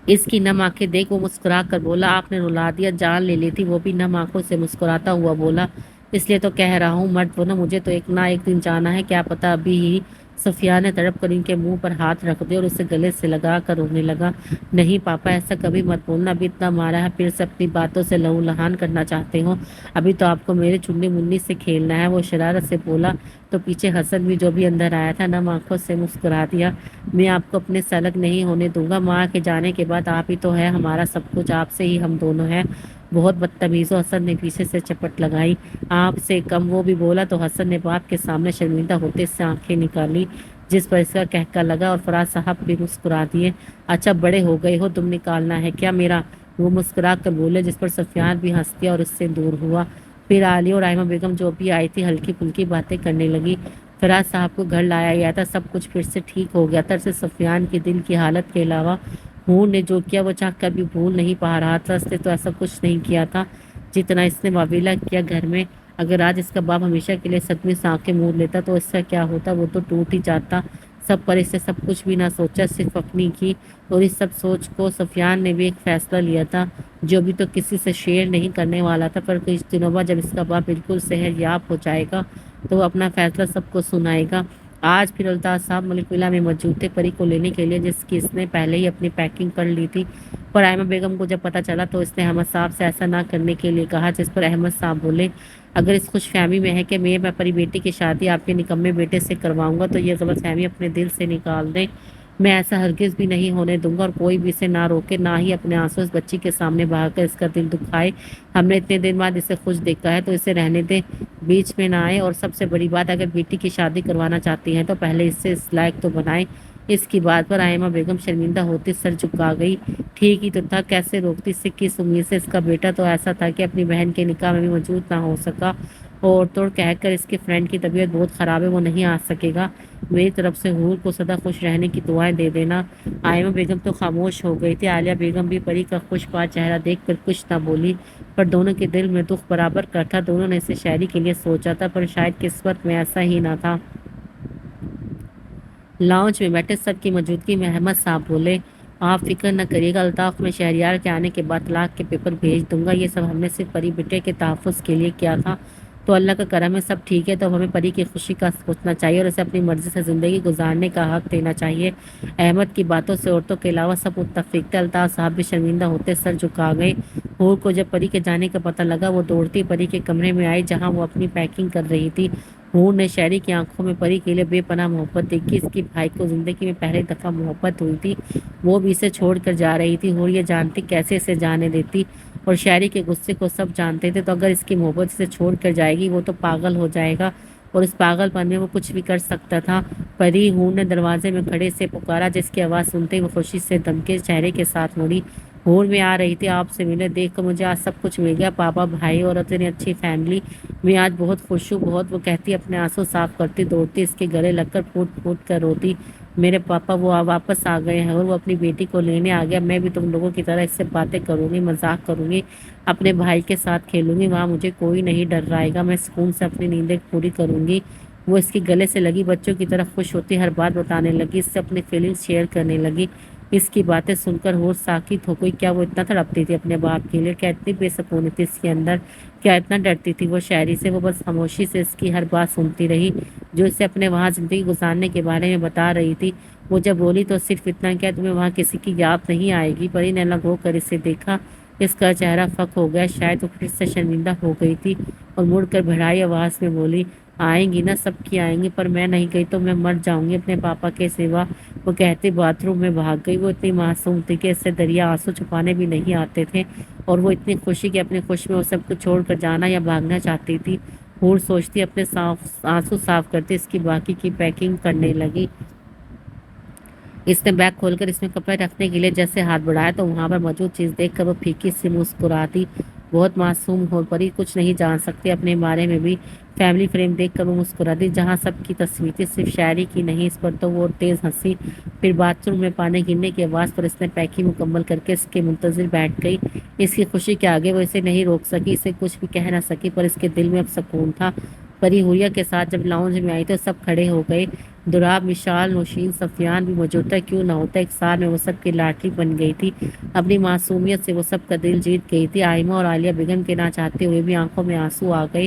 اس کی نم آنکھیں دیکھ وہ مسکرا کر بولا، آپ نے رلا دیا، جان لے لی تھی۔ وہ بھی نم آنکھوں سے مسکراتا ہوا بولا، اس لیے تو کہہ رہا ہوں مرد بنو، مجھے تو ایک نہ ایک دن جانا ہے، کیا پتا ابھی ہی سفیان نے تڑپ کر ان کے منہ پر ہاتھ رکھ دیا اور اسے گلے سے لگا کر رونے لگا۔ نہیں پاپا، ایسا کبھی مت بولنا، ابھی اتنا مارا ہے پھر سے اپنی باتوں سے لہو لہان کرنا چاہتے ہو؟ ابھی تو آپ کو میرے چنی منی سے کھیلنا ہے، وہ شرارت سے بولا تو پیچھے حسن بھی جو بھی اندر آیا تھا نم آنکھوں سے مسکرا دیا۔ میں آپ کو اپنے سے الگ نہیں ہونے دوں گا، ماں کے جانے کے بعد آپ ہی تو ہے ہمارا سب کچھ، آپ سے ہی ہم دونوں ہیں۔ بہت بدتمیز ہو، حسن نے پیچھے سے چپٹ لگائی۔ آپ سے کم، وہ بھی بولا تو حسن نے باپ کے سامنے شرمندہ ہوتے سے آنکھیں نکالی، جس پر اس کا کہکا لگا اور فراز صاحب بھی مسکرا دیے۔ اچھا بڑے ہو گئے ہو، تم نکالنا ہے کیا میرا؟ وہ مسکرا کر بولے، جس پر سفیان بھی ہنس دیا اور اس سے دور ہوا۔ پھر عالیہ اور رائمہ بیگم جو بھی آئی تھی ہلکی پھلکی باتیں کرنے لگی۔ فراز صاحب کو گھر لایا گیا تھا، سب کچھ پھر سے ٹھیک ہو گیا تھا، صرف سفیان کی دل کی حالت کے علاوہ ہور نے جو کیا وہ چاہ کر بھی بھول نہیں پا رہا تھا۔ اس نے تو ایسا کچھ نہیں کیا تھا جتنا اس نے واویلا کیا گھر میں۔ اگر آج اس کا باپ ہمیشہ کے لیے صدمے سے آنکھیں موند لیتا تو اس کا کیا ہوتا؟ وہ تو ٹوٹ ہی جاتا۔ سب پر اس سے سب کچھ بھی نہ سوچا، صرف اپنی کی، اور اس سب سوچ کو سفیان نے بھی ایک فیصلہ لیا تھا جو بھی تو کسی سے شیئر نہیں کرنے والا تھا، پر کچھ دنوں بعد جب اس کا باپ بالکل صحت یاب ہو جائے گا تو وہ اپنا فیصلہ سب کو سنائے گا۔ آج پھر الطاف صاحب ملک ولا میں موجود تھے پری کو لینے کے لیے، جس کی اس نے پہلے ہی اپنی پیکنگ کر لی تھی۔ پر رائمہ بیگم کو جب پتہ چلا تو اس نے احمد صاحب سے ایسا نہ کرنے کے لیے کہا، جس پر احمد صاحب بولے، اگر اس خوش فہمی میں ہے کہ میں پری بیٹی کی شادی آپ کے نکمے بیٹے سے کرواؤں گا تو یہ غلط فہمی اپنے دل سے نکال دیں۔ میں ایسا ہرگز بھی نہیں ہونے دوں گا، اور کوئی بھی اسے نہ روکے، نہ ہی اپنے آنسو اس بچی کے سامنے بہا کر اس کا دل دکھائے۔ ہم نے اتنے دن بعد اسے خوش دیکھا ہے تو اسے رہنے دیں، بیچ میں نہ آئے، اور سب سے بڑی بات، اگر بیٹی کی شادی کروانا چاہتی ہیں تو پہلے اس سے اس لائق تو بنائیں۔ اس کی بات پر رائمہ بیگم شرمندہ ہوتی سر جھکا گئی۔ ٹھیک ہی تو تھا، کیسے روکتی، سے کس امید سے؟ اس کا بیٹا تو ایسا تھا کہ اپنی بہن کے نکاح میں بھی موجود نہ ہو سکا، اور توڑ کہہ کر اس کے فرینڈ کی طبیعت بہت خراب ہے، وہ نہیں آ سکے گا۔ میری طرف سے حور کو سدا خوش رہنے کی دعائیں دے دینا۔ آئمہ بیگم تو خاموش ہو گئی تھی، عالیہ بیگم بھی پری کا خوش بار چہرہ دیکھ کر کچھ نہ بولی، پر دونوں کے دل میں دکھ برابر کا تھا۔ دونوں نے اسے شاعری کے لیے سوچا تھا، پر شاید قسمت میں ایسا ہی نہ تھا۔ لاؤنج میں بیٹھے سب کی موجودگی میں احمد صاحب بولے، آپ فکر نہ کریے گا الطاف، میں شہریار کے آنے کے بعد طلاق کے پیپر بھیج دوں گا۔ یہ سب ہم نے صرف پری بیٹے کے تحفظ کے لیے کیا تھا، تو اللہ کا کرم ہے، سب ٹھیک ہے، تو اب ہمیں پری کی خوشی کا سوچنا چاہیے اور اسے اپنی مرضی سے زندگی گزارنے کا حق دینا چاہیے۔ احمد کی باتوں سے عورتوں کے علاوہ سب متفق تھے۔ الطاف صاحب بھی شرمندہ ہوتے سر جھکا گئے۔ حور کو جب پری کے جانے کا پتہ لگا وہ دوڑتی پری کے کمرے میں آئی جہاں وہ اپنی پیکنگ کر رہی تھی۔ حور نے شہری کی آنکھوں میں پری کے لیے بے پناہ محبت دیکھی۔ اس کی بھائی کو زندگی میں پہلی دفعہ محبت ہوئی تھی، وہ بھی اسے چھوڑ کر جا رہی تھی۔ حور یہ جانتی کیسے اسے جانے دیتی، اور شہری کے غصے کو سب جانتے تھے، تو اگر اس کی محبت اسے چھوڑ کر جائے گی وہ تو پاگل ہو جائے گا، اور اس پاگل پن میں وہ کچھ بھی کر سکتا تھا۔ پری، حور نے دروازے میں کھڑے سے پکارا، جس کی آواز سنتے ہی وہ خوشی سے دمکے چہرے کے ساتھ مڑی۔ حور میں آ رہی تھی، آپ سے ملے، دیکھ کر مجھے آج سب کچھ مل گیا، پاپا، بھائی اور اتنی اچھی فیملی، میں آج بہت خوش ہوں، بہت، وہ کہتی اپنے آنسو صاف کرتی، دوڑتی اس کے گلے لگ کر پھوٹ پھوٹ کر روتی، میرے پاپا وہ واپس آ گئے ہیں اور وہ اپنی بیٹی کو لینے آ گیا، میں بھی تم لوگوں کی طرح اس سے باتیں کروں گی، مذاق کروں گی، اپنے بھائی کے ساتھ کھیلوں گی، وہاں مجھے کوئی نہیں ڈرائے گا، میں سکون سے اپنی نیندیں پوری کروں گی۔ وہ اس کے گلے سے لگی بچوں کی طرح خوش ہوتی ہر بات بتانے لگی، اس سے اپنی فیلنگز شیئر کرنے لگی۔ اس کی باتیں سن کر حور ساکت ہو گئی۔ کیا وہ اتنا تڑپتی تھی اپنے باپ کے لیے؟ کیا اتنی بے سکونی تھی اس کے اندر؟ کیا اتنا ڈرتی تھی وہ شاعری سے؟ وہ بس خاموشی سے اس کی ہر بات سنتی رہی جو اسے اپنے وہاں زندگی گزارنے کے بارے میں بتا رہی تھی۔ وہ جب بولی تو صرف اتنا، کیا تمہیں وہاں کسی کی یاد نہیں آئے گی؟ پری نے الگ ہو کر اسے دیکھا، اس کا چہرہ فک ہو گیا، شاید وہ پھر سے شرمندہ ہو گئی تھی، اور مڑ کر بھڑائی آواز میں بولی، آئیں گی نا، سب کی آئیں گی، پر میں نہیں گئی تو میں مر جاؤں گی اپنے پاپا کے سوا۔ وہ کہتے باتھ روم میں بھاگ گئی۔ وہ اتنی معصوم تھی کہ اس سے دریا آنسو چھپانے بھی نہیں آتے تھے، اور وہ اتنی خوشی کہ اپنی خوش میں وہ سب کچھ چھوڑ کر جانا یا بھاگنا چاہتی تھی۔ حور سوچتی اپنے آنسو صاف کرتی اس کی باقی کی پیکنگ کرنے لگی۔ اس نے بیگ کھول کر اس میں کپڑے رکھنے کے لیے جیسے ہاتھ بڑھایا تو وہاں پر موجود چیز دیکھ کر وہ پھیکی سی مسکراتی، بہت معصوم ہو پری، کچھ نہیں جان سکتی اپنے بارے میں بھی۔ فیملی فریم دیکھ کر وہ مسکراتی جہاں سب کی تصویر تھی، صرف شاعری کی نہیں، اس پر تو وہ تیز ہنسی۔ پھر باتھ روم میں پانی گرنے کی آواز پر اس نے پیکنگ مکمل کر کے اس کے منتظر بیٹھ گئی۔ اس کی خوشی کے آگے وہ اسے نہیں روک سکی، اسے کچھ بھی کہہ نہ سکی، پر اس کے دل میں اب سکون تھا۔ پری حوریہ کے ساتھ جب لاؤنج میں آئی تو سب کھڑے ہو گئے۔ دراب، مشال، نوشین، سفیان بھی موجود تھا، کیوں نہ ہوتا، ایک سال میں وہ سب کی لاٹری بن گئی تھی، اپنی معصومیت سے وہ سب کا دل جیت گئی تھی۔ آئمہ اور عالیہ بیگم کے نہ چاہتے ہوئے بھی آنکھوں میں آنسو آ گئے۔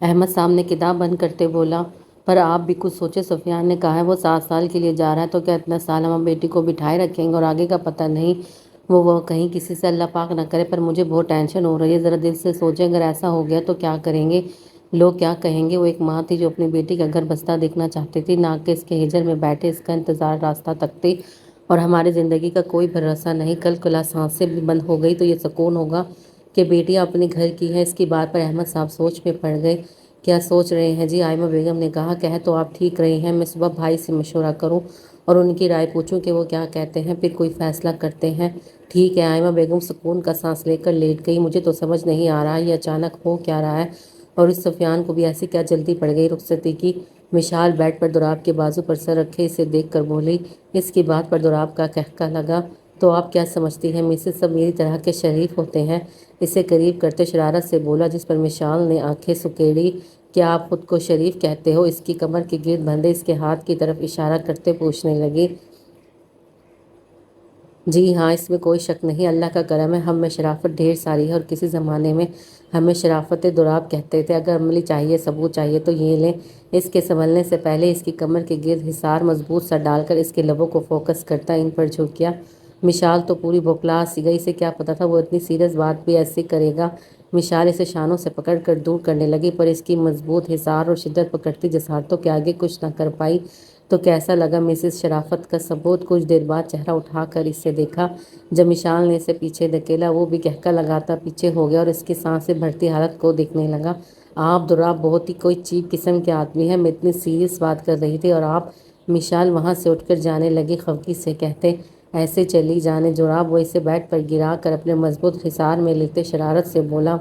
احمد صاحب نے کتاب بند کرتے بولا، پر آپ بھی کچھ سوچے، سفیان نے کہا ہے وہ 7 سال کے لیے جا رہا ہے تو کیا اتنا سال ہم بیٹی کو بٹھائے رکھیں گے؟ اور آگے کا پتہ نہیں، وہ کہیں کسی سے اللہ پاک نہ کرے، پر مجھے بہت ٹینشن ہو رہی ہے۔ ذرا دل سے سوچیں، اگر ایسا ہو گیا تو کیا کریں گے؟ لوگ کیا کہیں گے؟ وہ ایک ماں تھی جو اپنی بیٹی کا گھر بستا دیکھنا چاہتی تھی، نہ کہ اس کے ہجر میں بیٹھے اس کا انتظار راستہ تکتے۔ اور ہماری زندگی کا کوئی بھروسہ نہیں، کل کلا سانسیں بھی بند ہو گئی تو یہ سکون ہوگا کہ بیٹیاں اپنے گھر کی ہیں؟ اس کی بات پر احمد صاحب سوچ میں پڑ گئے۔ کیا سوچ رہے ہیں جی؟ آئمہ بیگم نے کہا، کہہ تو آپ ٹھیک رہی ہیں، میں صبح بھائی سے مشورہ کروں اور ان کی رائے پوچھوں کہ وہ کیا کہتے ہیں، پھر کوئی فیصلہ کرتے ہیں۔ ٹھیک ہے۔ آئمہ بیگم سکون کا سانس لے کر لیٹ گئی۔ مجھے تو سمجھ نہیں آ رہا یہ اچانک ہو کیا رہا ہے، اور اس سفیان کو بھی ایسی کیا جلدی پڑ گئی رخصتی کی؟ مشال بیڈ پر دوراب کے بازو پر سر رکھے اسے دیکھ کر بولی۔ اس کی بات پر دوراب کا قہقہ لگا۔ تو آپ کیا سمجھتی ہیں مسز، سب میری طرح کے شریف ہوتے ہیں؟ اسے قریب کرتے شرارت سے بولا، جس پر مشال نے آنکھیں سکیڑی۔ کیا آپ خود کو شریف کہتے ہو؟ اس کی کمر کے گرد بندھے اس کے ہاتھ کی طرف اشارہ کرتے پوچھنے لگی۔ جی ہاں، اس میں کوئی شک نہیں، اللہ کا کرم ہے، ہم میں شرافت ڈھیر ساری ہے، اور کسی زمانے میں ہمیں شرافت دوراب کہتے تھے۔ اگر عملی چاہیے، ثبوت چاہیے تو یہ لیں۔ اس کے سنبھلنے سے پہلے اس کی کمر کے گرد حصار مضبوط سا ڈال کر اس کے لبوں کو فوکس کرتا ان پر جھک گیا۔ مشال تو پوری بوکھلا سی گئی، اسے کیا پتا تھا وہ اتنی سیریس بات بھی ایسے کرے گا۔ مشال اسے شانوں سے پکڑ کر دور کرنے لگی، پر اس کی مضبوط حصار اور شدت پکڑتی جسارتوں کے آگے کچھ نہ کر پائی۔ تو کیسا لگا مسز شرافت کا ثبوت؟ کچھ دیر بعد چہرہ اٹھا کر اسے دیکھا۔ جب مشال نے اسے پیچھے دھکیلا، وہ بھی قہقہ لگاتا پیچھے ہو گیا اور اس کی سانسیں بھرتی حالت کو دیکھنے لگا۔ آپ دوراب بہت ہی کوئی چیپ قسم کے آدمی ہیں، میں اتنی سیریس بات کر رہی تھی اور آپ… مشال وہاں سے اٹھ کر جانے لگی خفگی سے، کہتے ایسے چلی جانے دوراب؟ وہ اسے بیڈ پر گرا کر اپنے مضبوط حصار میں لیتے شرارت سے بولا،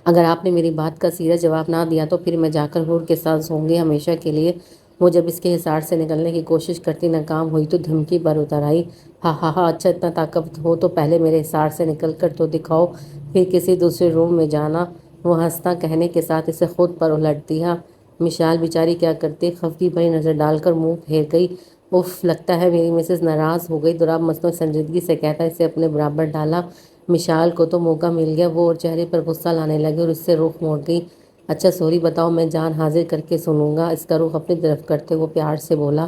اگر آپ نے میری بات کا سیدھا جواب نہ دیا تو پھر میں جا کر حور کے ساتھ سوں گی ہمیشہ کے لیے۔ وہ جب اس کے حصار سے نکلنے کی کوشش کرتی ناکام ہوئی تو دھمکی پر اتر آئی۔ ہا ہا ہا، اچھا اتنا طاقت ہو تو پہلے میرے حصار سے نکل کر تو دکھاؤ، پھر کسی دوسرے روم میں جانا۔ وہ ہنستا کہنے کے ساتھ اسے خود پر الٹ دیا۔ مشال بیچاری کیا کرتی، خفگی بھری نظر ڈال کر منہ پھیر گئی۔ اف، لگتا ہے میری مسز ناراض ہو گئی، دوراب مصنوعی سنجیدگی سے کہتا، اسے اپنے برابر ڈالا۔ مشال کو تو موقع مل گیا، وہ اور چہرے پر غصہ لانے لگے اور اس سے رخ موڑ گئی۔ اچھا سوری بتاؤ، میں جان حاضر کر کے سنوں گا۔ اس کا رخ اپنی طرف کرتے وہ پیار سے بولا،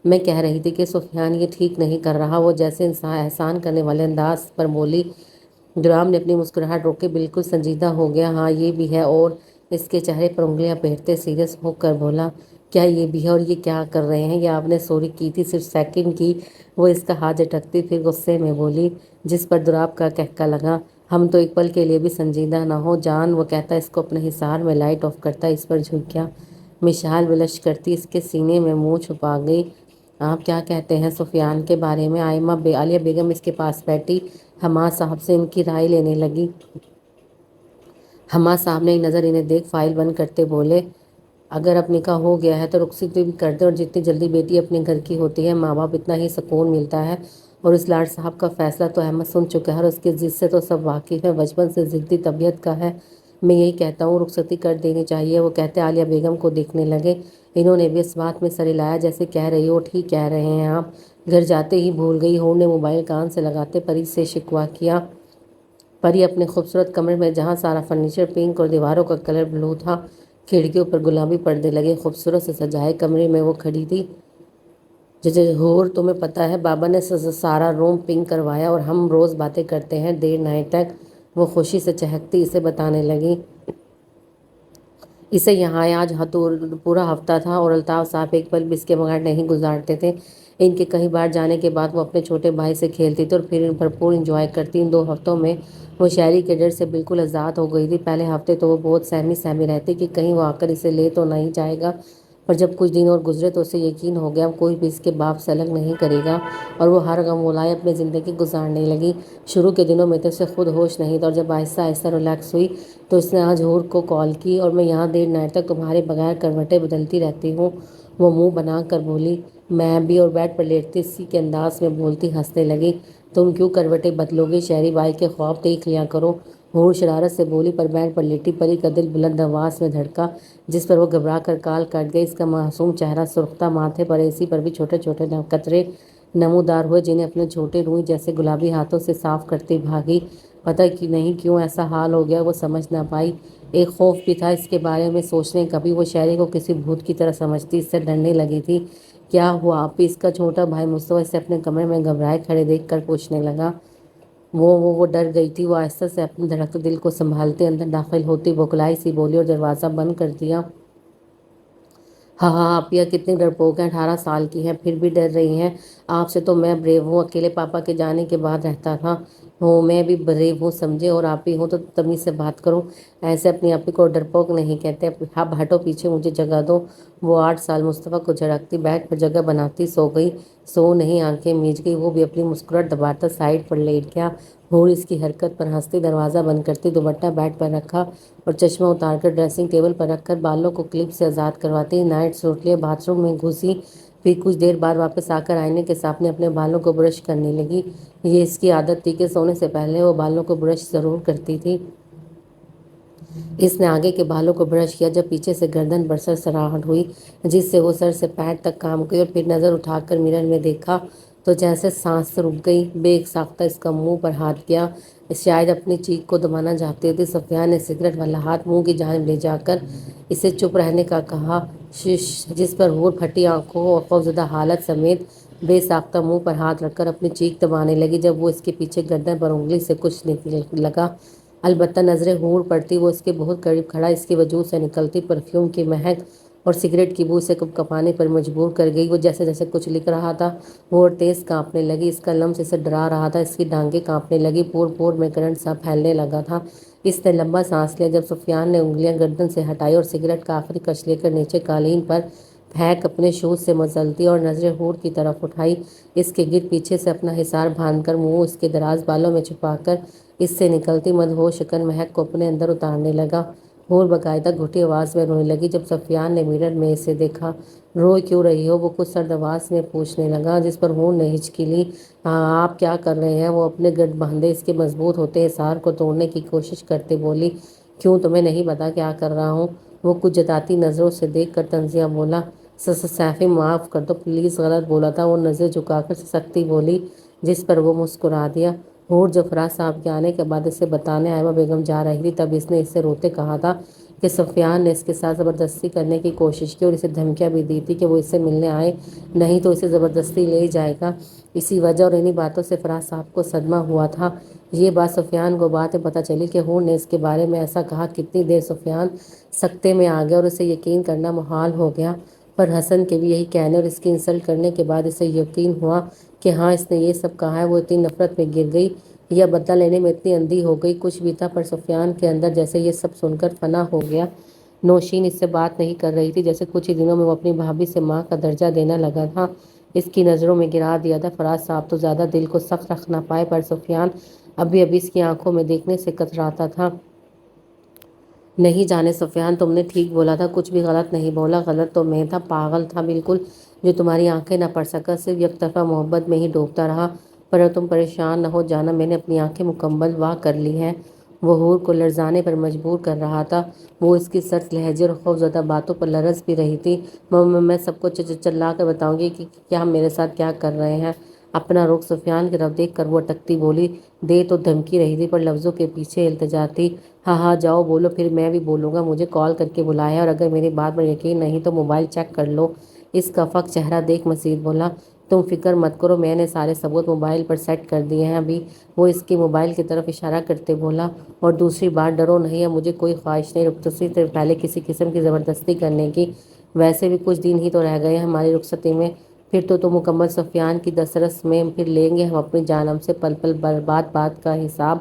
میں کہہ رہی تھی کہ سفیان یہ ٹھیک نہیں کر رہا۔ وہ جیسے انسان احسان کرنے والے انداز پر بولی۔ دوراب نے اپنی مسکراہٹ روکے بالکل سنجیدہ ہو گیا۔ ہاں یہ بھی ہے، اور اس کے چہرے پر انگلیاں پھیرتے سیریس ہو کر بولا، کیا یہ بھی ہے؟ اور یہ کیا کر رہے ہیں؟ یہ آپ نے سوری کی تھی، صرف سیکنڈ کی۔ وہ اس کا ہاتھ جھٹکتی پھر غصے میں بولی، جس پر دوراب کا قہقہ لگا، ہم تو ایک پل کے لیے بھی سنجیدہ نہ ہو جان۔ وہ کہتا اس کو اپنے حصار میں لائٹ آف کرتا اس پر جھک گیا۔ مشال بلش کرتی اس کے سینے میں منہ چھپا گئی۔ آپ کیا کہتے ہیں سفیان کے بارے میں؟ عالیہ بیگم اس کے پاس بیٹھی حماد صاحب سے ان کی رائے لینے لگی۔ حماد صاحب نے ایک نظر انہیں دیکھ فائل بند کرتے بولے، اگر اب نکاح ہو گیا ہے تو رخصتی بھی کر دیں، اور جتنی جلدی بیٹی اپنے گھر کی ہوتی ہے ماں باپ اتنا ہی سکون ملتا ہے۔ اور اس لاٹ صاحب کا فیصلہ تو احمد سن چکا ہے اور اس کی ضد سے تو سب واقف ہیں، بچپن سے ضدی طبیعت کا ہے۔ میں یہی کہتا ہوں رخصتی کر دینی چاہیے۔ وہ کہتے عالیہ بیگم کو دیکھنے لگے، انہوں نے بھی اس بات میں سر ہلایا جیسے کہہ رہی ہو، ٹھیک کہہ رہے ہیں آپ، گھر جاتے ہی بھول گئی۔ حور نے موبائل کان سے لگاتے پری سے شکوہ کیا۔ پری اپنے خوبصورت کمرے میں، جہاں سارا فرنیچر پنک اور دیواروں کا کلر بلو تھا، کھڑکیوں پر گلابی پردے لگے خوبصورت سے سجائے کمرے میں وہ کھڑی تھی۔ ججے حور، تمہیں پتہ ہے بابا نے سارا روم پنک کروایا اور ہم روز باتیں کرتے ہیں دیر نائٹ تک۔ وہ خوشی سے چہکتی اسے بتانے لگی، اسے یہاں آج پورا ہفتہ تھا اور الطاف صاحب ایک پل بھی اس کے بغیر نہیں گزارتے تھے۔ ان کے کہیں باہر جانے کے بعد وہ اپنے چھوٹے بھائی سے کھیلتی تھی اور پھر بھرپور انجوائے کرتی۔ ان 2 ہفتوں میں وہ شہری کے ڈر سے بالکل آزاد ہو گئی تھی۔ پہلے ہفتے تو وہ بہت سہمی رہتی کہ کہیں وہ آ کر اسے لے تو نہیں جائے گا، پر جب کچھ دن اور گزرے تو اسے یقین ہو گیا کوئی بھی اس کے باپ سے الگ نہیں کرے گا، اور وہ ہر غم بھلائے اپنی زندگی گزارنے لگی۔ شروع کے دنوں میں تو اسے خود ہوش نہیں تھا، اور جب آہستہ آہستہ ریلیکس ہوئی تو اس نے آج حور کو کال کی، اور میں یہاں دیر نائٹ تک تمہارے بغیر کروٹیں بدلتی رہتی ہوں۔ وہ منہ بنا کر بولی، میں بھی، اور بیڈ پر لیٹتے اسی کے انداز میں بولتی ہنسنے لگی، تم کیوں کروٹیں بدلو گی؟ شہری بائی کے خواب دیکھ لیا کرو۔ حور شرارت سے بولی، پر بیڈ پر لیٹی پری کا دل بلند آواز میں دھڑکا، جس پر وہ گھبرا کر کال کاٹ گئی۔ اس کا معصوم چہرہ سرختا، ماتھے پر اسی پر بھی چھوٹے چھوٹے قطرے نمودار ہوئے، جنہیں اپنے چھوٹے روئی جیسے گلابی ہاتھوں سے صاف کرتی بھاگی۔ پتہ نہیں کیوں ایسا حال ہو گیا، وہ سمجھ نہ پائی۔ ایک خوف بھی تھا اس کے بارے میں سوچنے کا بھی۔ وہ شہری کو کسی بھوت کی طرح سمجھتی، اس سے ڈرنے لگی تھی۔ کیا ہوا آپ؟ اس کا چھوٹا بھائی مصطفیٰ اسے اپنے کمرے میں گھبرائے کھڑے دیکھ کر پوچھنے لگا۔ وہ ڈر گئی تھی۔ وہ آہستہ سے اپنے دھڑکتے دل کو سنبھالتے اندر داخل ہوتی بوکھلائی سی بولی اور دروازہ بند کر دیا۔ ہاں ہاں آپیہ کتنی ڈرپوک ہیں، 18 سال کی ہیں پھر بھی ڈر رہی ہیں آپ سے؟ تو میں بریو ہوں، اکیلے پاپا کے جانے کے بعد رہتا تھا ہوں، میں بھی بریو ہوں سمجھے، اور آپ ہی ہوں تو تمیز سے بات کرو، ایسے اپنی آپ کو ڈرپوک نہیں کہتے۔ اب ہٹو پیچھے، مجھے جگہ دو۔ وہ 8 سال مصطفیٰ کو جھڑکتی، بیڈ پر جگہ بناتی سو گئی۔ سو نہیں، آنکھیں میچ گئی، وہ بھی اپنی مسکراہٹ دباتا سائڈ پر لیٹ گیا۔ ہور اس کی حرکت پر ہنستی دروازہ بند کرتی، دوپٹہ بیڈ پر رکھا اور چشمہ اتار کر ڈریسنگ ٹیبل پر رکھ کر بالوں کو کلپ سے آزاد کرواتی نائٹ سوٹ لیے باتھ روم میں گھسی۔ پھر کچھ دیر بعد واپس آ کر آئینے کے سامنے اپنے بالوں کو برش کرنے لگی۔ یہ اس کی عادت تھی کہ سونے سے پہلے وہ بالوں کو برش ضرور کرتی تھی۔ اس نے آگے کے بالوں کو برش کیا جب پیچھے سے گردن پر سرسراہٹ ہوئی، جس سے وہ سر سے پیر تک کام گئی، اور پھر نظر اٹھا کر مرر میں دیکھا تو جیسے سانس رک گئی۔ بے ساختہ اس کا منہ پر ہاتھ کیا، شاید اپنی چیخ کو دبانا چاہتی تھی۔ سفیان نے سگریٹ والا ہاتھ منہ کی جانب لے جا کر اسے چپ رہنے کا کہا، جس پر ہور پھٹی آنکھوں اور خوفزدہ حالت سمیت بے ساختہ منہ پر ہاتھ رکھ کر اپنی چیخ دبانے لگی۔ جب وہ اس کے پیچھے گردن پر انگلی سے کچھ نکلنے لگا، البتہ نظریں ہور پڑتی، وہ اس کے بہت قریب کھڑا اس کے وجود سے نکلتی پرفیوم کی مہک اور سگریٹ کی بو سے کپ کپانے پر مجبور کر گئی۔ وہ جیسے جیسے کچھ لکھ رہا تھا وہ تیز کانپنے لگی، اس کا لمس اسے ڈرا رہا تھا، اس کی ٹانگیں کانپنے لگی، پور پور میں کرنٹ سا پھیلنے لگا تھا۔ اس نے لمبا سانس لیا جب سفیان نے انگلیاں گردن سے ہٹائی اور سگریٹ کا آخری کش لے کر نیچے قالین پر پھینک اپنے شوز سے مزلتی اور نظریں ہور کی طرف اٹھائی۔ اس کے گرد پیچھے سے اپنا حصار باندھ کر منہ اس کے دراز بالوں میں چھپا کر اس سے نکلتی مدہوش شکن مہک کو اپنے اندر اتارنے لگا۔ ہور باقاعدہ گھٹی آواز میں رونے لگی جب سفیان نے مرر میں اسے دیکھا۔ رو کیوں رہی ہو؟ وہ کچھ سرد آواز میں پوچھنے لگا، جس پر ہور نے ہچکی لی۔ آپ کیا کر رہے ہیں؟ وہ اپنے گرد باندھے اس کے مضبوط ہوتے حصار کو توڑنے کی کوشش کرتے بولی۔ کیوں تمہیں نہیں پتا کیا کر رہا ہوں؟ وہ کچھ جتاتی نظروں سے دیکھ کر طنزیہ بولا۔ سیفی معاف کر دو پلیز، غلط بولا تھا۔ وہ نظریں جھکا کر سسکتی بولی، جس پر وہ مسکرا دیا۔ ہور جب فراز صاحب کے آنے کے بعد اسے بتانے آئمہ بیگم جا رہی تھی تب اس نے اس سے روتے کہا تھا کہ سفیان نے اس کے ساتھ زبردستی کرنے کی کوشش کی اور اسے دھمکیاں بھی دی تھی کہ وہ اس سے ملنے آئے نہیں تو اسے زبردستی لے جائے گا۔ اسی وجہ اور انہی باتوں سے فراز صاحب کو صدمہ ہوا تھا۔ یہ بات سفیان کو بعد میں پتہ چلی کہ ہور نے اس کے بارے میں ایسا کہا۔ کتنی دیر سفیان سکتے میں آ گیا اور اسے یقین کرنا محال ہو گیا، پر حسن کے بھی یہی کہنے اور اس کی انسلٹ کرنے کے بعد اسے یقین ہوا کہ ہاں اس نے یہ سب کہا ہے۔ وہ اتنی نفرت میں گر گئی یا بدلہ لینے میں اتنی اندھی ہو گئی، کچھ بھی تھا، پر سفیان کے اندر جیسے یہ سب سن کر فنا ہو گیا۔ نوشین اس سے بات نہیں کر رہی تھی، جیسے کچھ ہی دنوں میں وہ اپنی بھابھی سے ماں کا درجہ دینا لگا تھا۔ اس کی نظروں میں گرا دیا تھا۔ فراز صاحب تو زیادہ دل کو سخت رکھ نہ پائے، پر سفیان ابھی اس کی آنکھوں میں دیکھنے سے کتراتا تھا۔ نہیں جانے سفیان، تم نے ٹھیک بولا تھا، کچھ بھی غلط نہیں بولا۔ غلط تو میں تھا، پاگل تھا بالکل، جو تمہاری آنکھیں نہ پڑ سکا، صرف یک طرفہ محبت میں ہی ڈوبتا رہا۔ پر تم پریشان نہ ہو جانا، میں نے اپنی آنکھیں مکمل وا کر لی ہیں۔ وہ ہور کو لرزانے پر مجبور کر رہا تھا۔ وہ اس کی سرد لہجے اور خوفزدہ باتوں پر لرز بھی رہی تھی۔ میں سب کو چلا کر بتاؤں گی کہ کیا میرے ساتھ کیا کر رہے ہیں۔ اپنا رخ سفیان کی طرف دیکھ کر وہ اٹکتی بولی۔ دے تو دھمکی رہی تھی، پر لفظوں کے پیچھے التجا تھی۔ ہاں ہاں جاؤ بولو، پھر میں بھی بولوں گا، مجھے کال کر کے بلایا ہے، اور اگر میری بات پر یقین نہیں تو موبائل چیک کر لو۔ اس کا فک چہرہ دیکھ مسعود بولا، تم فکر مت کرو، میں نے سارے ثبوت موبائل پر سیٹ کر دیے ہیں ابھی۔ وہ اس کی موبائل کی طرف اشارہ کرتے بولا، اور دوسری بات ڈرو نہیں، اب مجھے کوئی خواہش نہیں رخصتی سے پہلے کسی قسم کی زبردستی کرنے کی۔ ویسے بھی کچھ دن ہی تو رہ گئے ہیں ہماری رخصتی میں، پھر تو مکمل سفیان کی دسترس میں پھر لیں گے ہم اپنی جانم سے پل پل بات کا حساب۔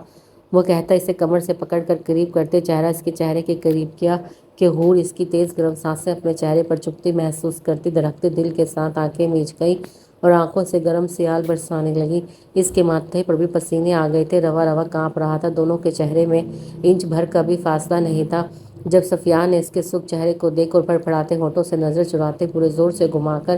وہ کہتا اسے کمر سے پکڑ کر قریب کرتے چہرہ اس کے چہرے کے قریب کیا کہ ہور اس کی تیز گرم سانسیں اپنے چہرے پر چبھتی محسوس کرتی دھڑکتے دل کے ساتھ آنکھیں میچ گئی اور آنکھوں سے گرم سیال برسانے لگی۔ اس کے ماتھے پر بھی پسینے آ گئے تھے، روا روا کانپ رہا تھا، دونوں کے چہرے میں انچ بھر کا بھی فاصلہ نہیں تھا۔ جب سفیان نے اس کے سرخ چہرے کو دیکھ اور پھڑپڑاتے ہونٹوں سے نظر چراتے پورے زور سے گھما کر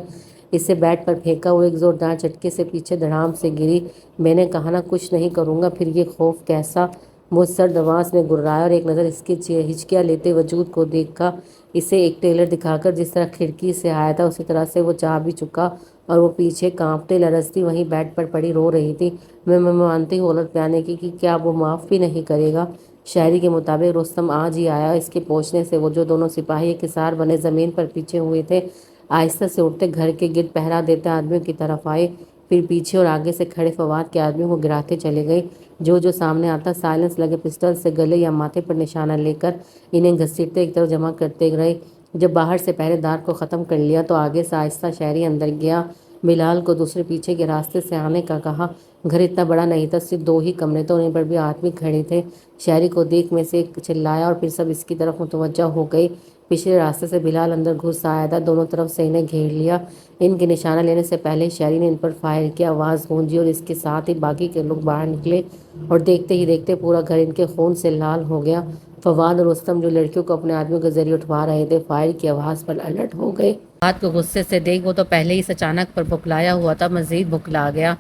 اسے بیڈ پر پھینکا، وہ ایک زوردار جھٹکے سے پیچھے دھڑام سے گری۔ میں نے کہا نا کچھ نہیں کروں گا، پھر یہ خوف کیسا؟ وہ سرد آواز میں گررایا اور ایک نظر اس کی ہچکیاں لیتے وجود کو دیکھا۔ اسے ایک ٹیلر دکھا کر جس طرح کھڑکی سے آیا تھا اسی طرح سے وہ جا بھی چکا، اور وہ پیچھے کانپتے لرزتی وہیں بیڈ پر پڑی رو رہی تھی۔ میں مانتی ہوں غلط بیانی کی، کیا وہ معاف بھی نہیں کرے گا؟ شاعری کے مطابق رستم آج ہی آیا۔ اس کے پہنچنے سے وہ جو دونوں سپاہی ایک حصار بنے زمین پر پیچھے ہوئے تھے آہستہ سے اٹھتے گھر کے گرد پہرا دیتے آدمیوں کی طرف آئے، پھر پیچھے اور آگے سے کھڑے فواد کے آدمیوں کو گراتے چلے گئے۔ جو سامنے آتا سائلنس لگے پسٹل سے گلے یا ماتھے پر نشانہ لے کر انہیں گھسیٹتے ایک طرف جمع کرتے رہے۔ جب باہر سے پہرے دار کو ختم کر لیا تو آگے سے آہستہ شہری اندر گیا۔ بلال کو دوسرے پیچھے کے راستے سے آنے کا کہا۔ گھر اتنا بڑا نہیں تھا، صرف 2 ہی کمرے تھے، انہیں پر بھی آدمی کھڑے تھے۔ شہری کو دیکھ میں سے ایک چلایا اور پھر سب اس کی طرف متوجہ ہو گئے۔ پچھلے راستے سے بلال اندر گھس آیا تھا، دونوں طرف سے انہیں گھیر لیا۔ ان کے نشانہ لینے سے پہلے شہری نے ان پر فائر کیا، آواز گونجی اور اس کے ساتھ ہی باقی کے لوگ باہر نکلے اور دیکھتے ہی دیکھتے پورا گھر ان کے خون سے لال ہو گیا۔ فواد اور رستم جو لڑکیوں کو اپنے آدمیوں کے ذریعے اٹھوا رہے تھے فائر کی آواز پر الرٹ ہو گئے۔ فواد کو غصے سے دیکھ وہ تو پہلے ہی اس اچانک پر بکلایا ہوا تھا، مزید بکلا گیا۔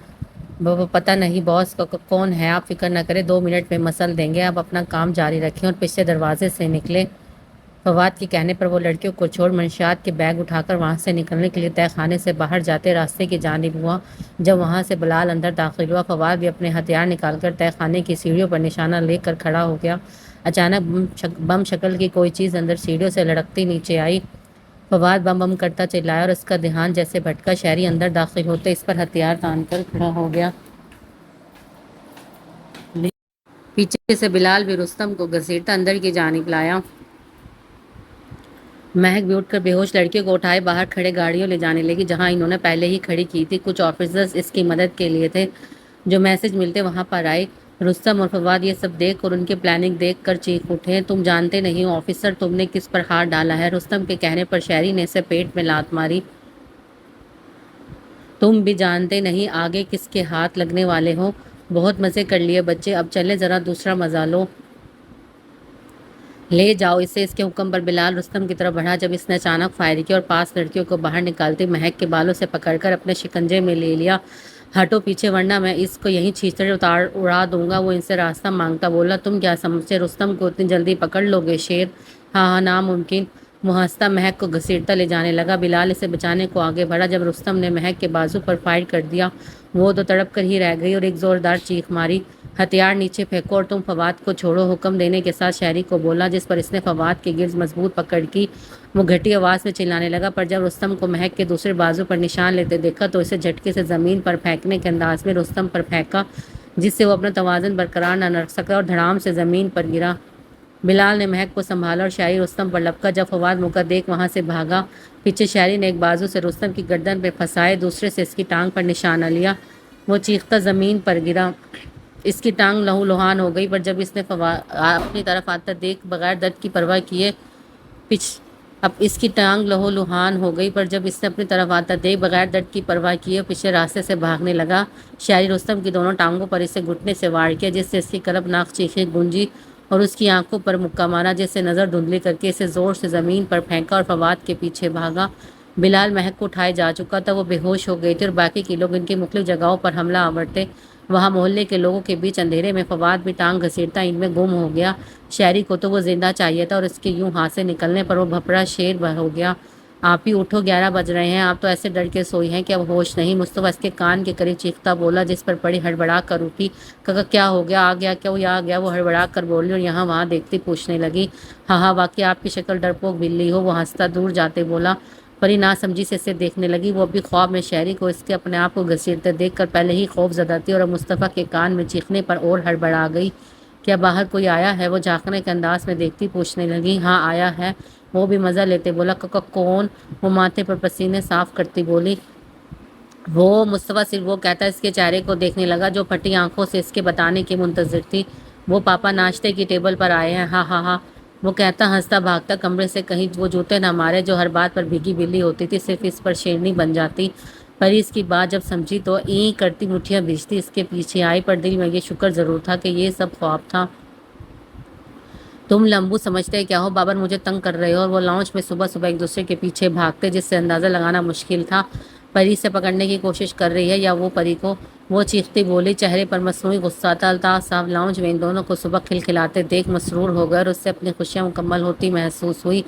وہ پتہ نہیں باس کون ہے، آپ فکر نہ کریں، 2 منٹ میں مسل دیں گے، آپ اپنا کام جاری رکھیں، اور پچھلے دروازے سے نکلے۔ فواد کے کہنے پر وہ لڑکیوں کو چھوڑ منشیات کے بیگ اٹھا کر وہاں سے نکلنے کے لیے تہہ خانے سے باہر جاتے راستے کی جانب ہوا۔ جب وہاں سے بلال اندر داخل ہوا فواد بھی اپنے ہتھیار نکال کر تہہ خانے کی سیڑھیوں پر نشانہ لے کر کھڑا ہو گیا۔ اچانک بم شکل کی کوئی چیز اندر سیڑھیوں سے لڑکتی نیچے آئی۔ فواد بم بم کرتا چلایا اور اس کا دھیان جیسے بھٹکا۔ شہری اندر داخل ہوتے اس پر ہتھیار تان کر کھڑا ہو گیا۔ پیچھے سے بلال بھی رستم کو گھسیٹتا اندر کی جانب لایا۔ مہک بھی اٹھ کر بے ہوش لڑکیوں کو اٹھائے باہر کھڑے گاڑیوں لے جانے لگی جہاں انہوں نے پہلے ہی کھڑی کی تھی۔ کچھ آفیسرز اس کی مدد کے لیے تھے جو میسج ملتے وہاں پر آئے۔ رستم اور فواد یہ سب دیکھ اور ان کی پلاننگ دیکھ کر چیخ اٹھے۔ تم جانتے نہیں ہو آفیسر، تم نے کس پر ہاتھ ڈالا ہے؟ رستم کے کہنے پر شہری نے اسے پیٹ میں لات ماری۔ تم بھی جانتے نہیں آگے کس کے ہاتھ لگنے والے ہو؟ بہت مزے کر لیے بچے، اب چلے ذرا دوسرا مزہ لو۔ لے جاؤ اسے۔ اس کے حکم پر بلال رستم کی طرف بڑھا جب اس نے اچانک فائر کیا اور 5 لڑکیوں کو باہر نکالتے مہک کے بالوں سے پکڑ کر اپنے شکنجے میں لے لیا۔ ہٹو پیچھے ورنہ میں اس کو یہیں چھیتر اڑا دوں گا۔ وہ ان سے راستہ مانگتا بولا۔ تم کیا سمجھتے رستم کو اتنی جلدی پکڑ لو گے شیر؟ ہاں ناممکن۔ وہ ہنستا مہک کو گھسیٹتا لے جانے لگا۔ بلال اسے بچانے کو آگے بڑھا جب رستم نے مہک کے بازو پر فائر کر دیا وہ تو تڑپ کر ہی رہ گئی اور ایک زوردار چیخ ماری۔ ہتھیار نیچے پھینکو اور تم فواد کو چھوڑو، حکم دینے کے ساتھ شہری کو بولا جس پر اس نے فواد کے گرد مضبوط پکڑ کی۔ وہ گھٹی آواز میں چلانے لگا پر جب رستم کو مہک کے دوسرے بازو پر نشان لیتے دیکھا تو اسے جھٹکے سے زمین پر پھینکنے کے انداز میں رستم پر پھینکا جس سے وہ اپنا توازن برقرار نہ رکھ سکا اور دھڑام سے زمین پر گرا۔ بلال نے مہک کو سنبھالا اور شہری رستم پر لپکا جب فواد موقع دیکھ وہاں سے بھاگا۔ پیچھے شہری نے ایک بازو سے رستم کی گردن پہ پھنسائے، دوسرے سے اس کی ٹانگ پر نشانہ لیا۔ وہ چیختا زمین پر گرا۔ اس کی ٹانگ لہو لہان ہو گئی پر جب اس نے اپنی طرف آتا دیکھ بغیر درد کی پرواہ کیے پیچھے راستے سے بھاگنے لگا۔ شہری رستم کی دونوں ٹانگوں پر اسے گھٹنے سے وار کیا جس سے اس کی کربناک چیخیں گونجی اور اس کی آنکھوں پر مکہ مارا جس سے نظر دھندلی کر کے اسے زور سے زمین پر پھینکا اور فواد کے پیچھے بھاگا۔ بلال مہک کو اٹھائے جا چکا تھا، وہ بے ہوش ہو گئی تھی اور باقی کے لوگ ان کی مختلف جگہوں پر حملہ آور تھے۔ وہاں محلے کے لوگوں کے بیچ اندھیرے میں فواد بھی ٹانگ گھسیٹتا ان میں گم ہو گیا۔ شہری کو تو وہ زندہ چاہیے تھا اور اس کے یوں ہاتھ سے نکلنے پر وہ بھپڑا شیر ہو گیا۔ آپ ہی اٹھو، 11 بج رہے ہیں، آپ تو ایسے ڈر کے سوئی ہیں کہ اب ہوش نہیں۔ مصطفیٰ اس کے کان کے قریب چیختا بولا جس پر پڑی ہڑبڑا کر اٹھی۔ کہا کیا ہو گیا؟ آ گیا کیا؟ وہ آ گیا، وہ ہڑبڑا کر بولی اور یہاں وہاں دیکھتی پوچھنے لگی۔ ہاں واقعی آپ کی شکل ڈرپوک بلی ہو، وہ ہنستا دور جاتے بولا۔ پری ناسمجھی سے اسے دیکھنے لگی، وہ ابھی خواب میں شہری کو اس کے اپنے آپ کو گھسیٹتے دیکھ کر پہلے ہی خوف زدہ تھی اور اب مصطفیٰ کے کان میں چیخنے پر اور ہڑبڑا گئی۔ کیا باہر کوئی آیا ہے؟ وہ جھانکنے کے انداز میں دیکھتی پوچھنے لگی۔ ہاں آیا ہے، وہ بھی مزہ لیتے بولا۔ کون؟ وہ ماتھے پر پسینے صاف کرتی بولی۔ وہ مصطفیٰ صرف وہ کہتا اس کے چہرے کو دیکھنے لگا جو پھٹی آنکھوں سے اس کے بتانے کی منتظر تھی۔ وہ پاپا ناشتے کی ٹیبل پر آئے ہیں۔ ہاں ہاں ہاں، وہ کہتا ہنستا بھاگتا کمرے سے کہیں وہ جوتے نہ مارے جو ہر بات پر بھیگی بلی ہوتی تھی، صرف اس پر شیرنی بن جاتی۔ پری اس کی بات جب سمجھی تو این کرتی مٹھیاں بھیجتی اس کے پیچھے آئی پر دل میں یہ شکر ضرور تھا کہ یہ سب خواب تھا۔ تم لمبو سمجھتے کیا ہو؟ بابر مجھے تنگ کر رہے ہو؟ اور وہ لاؤنج میں صبح صبح ایک دوسرے کے پیچھے بھاگتے جس سے اندازہ لگانا مشکل تھا پری سے پکڑنے کی کوشش کر رہی ہے یا وہ پری کو وہ چیختی بولی، چہرے پر مصنوعی غصہ تھا۔ الطاف صاحب لاؤنج میں ان دونوں کو صبح کھلکھلاتے دیکھ مسرور ہو گئے اور اس سے اپنی خوشیاں مکمل ہوتی محسوس ہوئی۔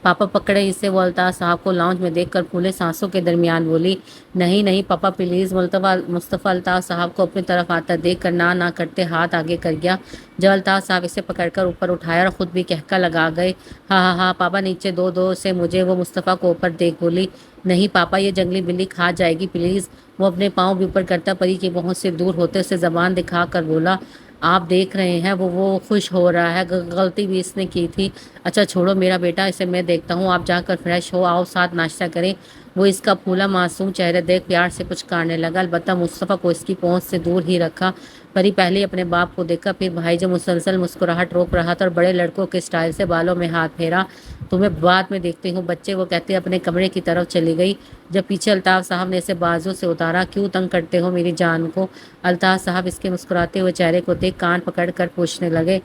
پاپا پکڑے اسے، وہ الطاف صاحب کو لاؤنج میں دیکھ کر پھولے سانسوں کے درمیان بولی، نہیں نہیں پاپا پلیز۔ مصطفیٰ الطاف صاحب کو اپنی طرف آتا دیکھ کر نہ کرتے ہاتھ آگے کر گیا۔ جب الطاف صاحب اسے پکڑ کر اوپر اٹھایا اور خود بھی کہکا لگا گئے، ہاں ہاں ہاں پاپا نیچے دو دو سے مجھے، وہ مصطفیٰ کو اوپر دیکھ بولی، نہیں پاپا یہ جنگلی بلی کھا جائے گی پلیز۔ وہ اپنے پاؤں بھی اوپر کرتا پری کی پہنچ سے دور ہوتے اسے زبان دکھا کر بولا، آپ دیکھ رہے ہیں وہ خوش ہو رہا ہے، غلطی بھی اس نے کی تھی۔ اچھا چھوڑو میرا بیٹا، اسے میں دیکھتا ہوں، آپ جا کر فریش ہو آؤ ساتھ ناشتہ کریں۔ وہ اس کا پھولا معصوم چہرہ دیکھ پیار سے پچکارنے لگا، البتہ مصطفیٰ کو اس کی پہنچ سے دور ہی رکھا۔ پری پہلے اپنے باپ کو دیکھا، پھر بھائی جو مسلسل مسکراہٹ روک رہا تھا اور بڑے لڑکوں کے سٹائل سے بالوں میں ہاتھ پھیرا، تمہیں بعد میں دیکھتی ہوں بچے، وہ کہتے اپنے کمرے کی طرف چلی گئی۔ جب پیچھے الطاف صاحب نے اسے بازو سے اتارا، کیوں تنگ کرتے ہو میری جان کو؟ الطاف صاحب اس کے مسکراتے ہوئے چہرے کو دیکھ کان پکڑ کر پوچھنے لگے،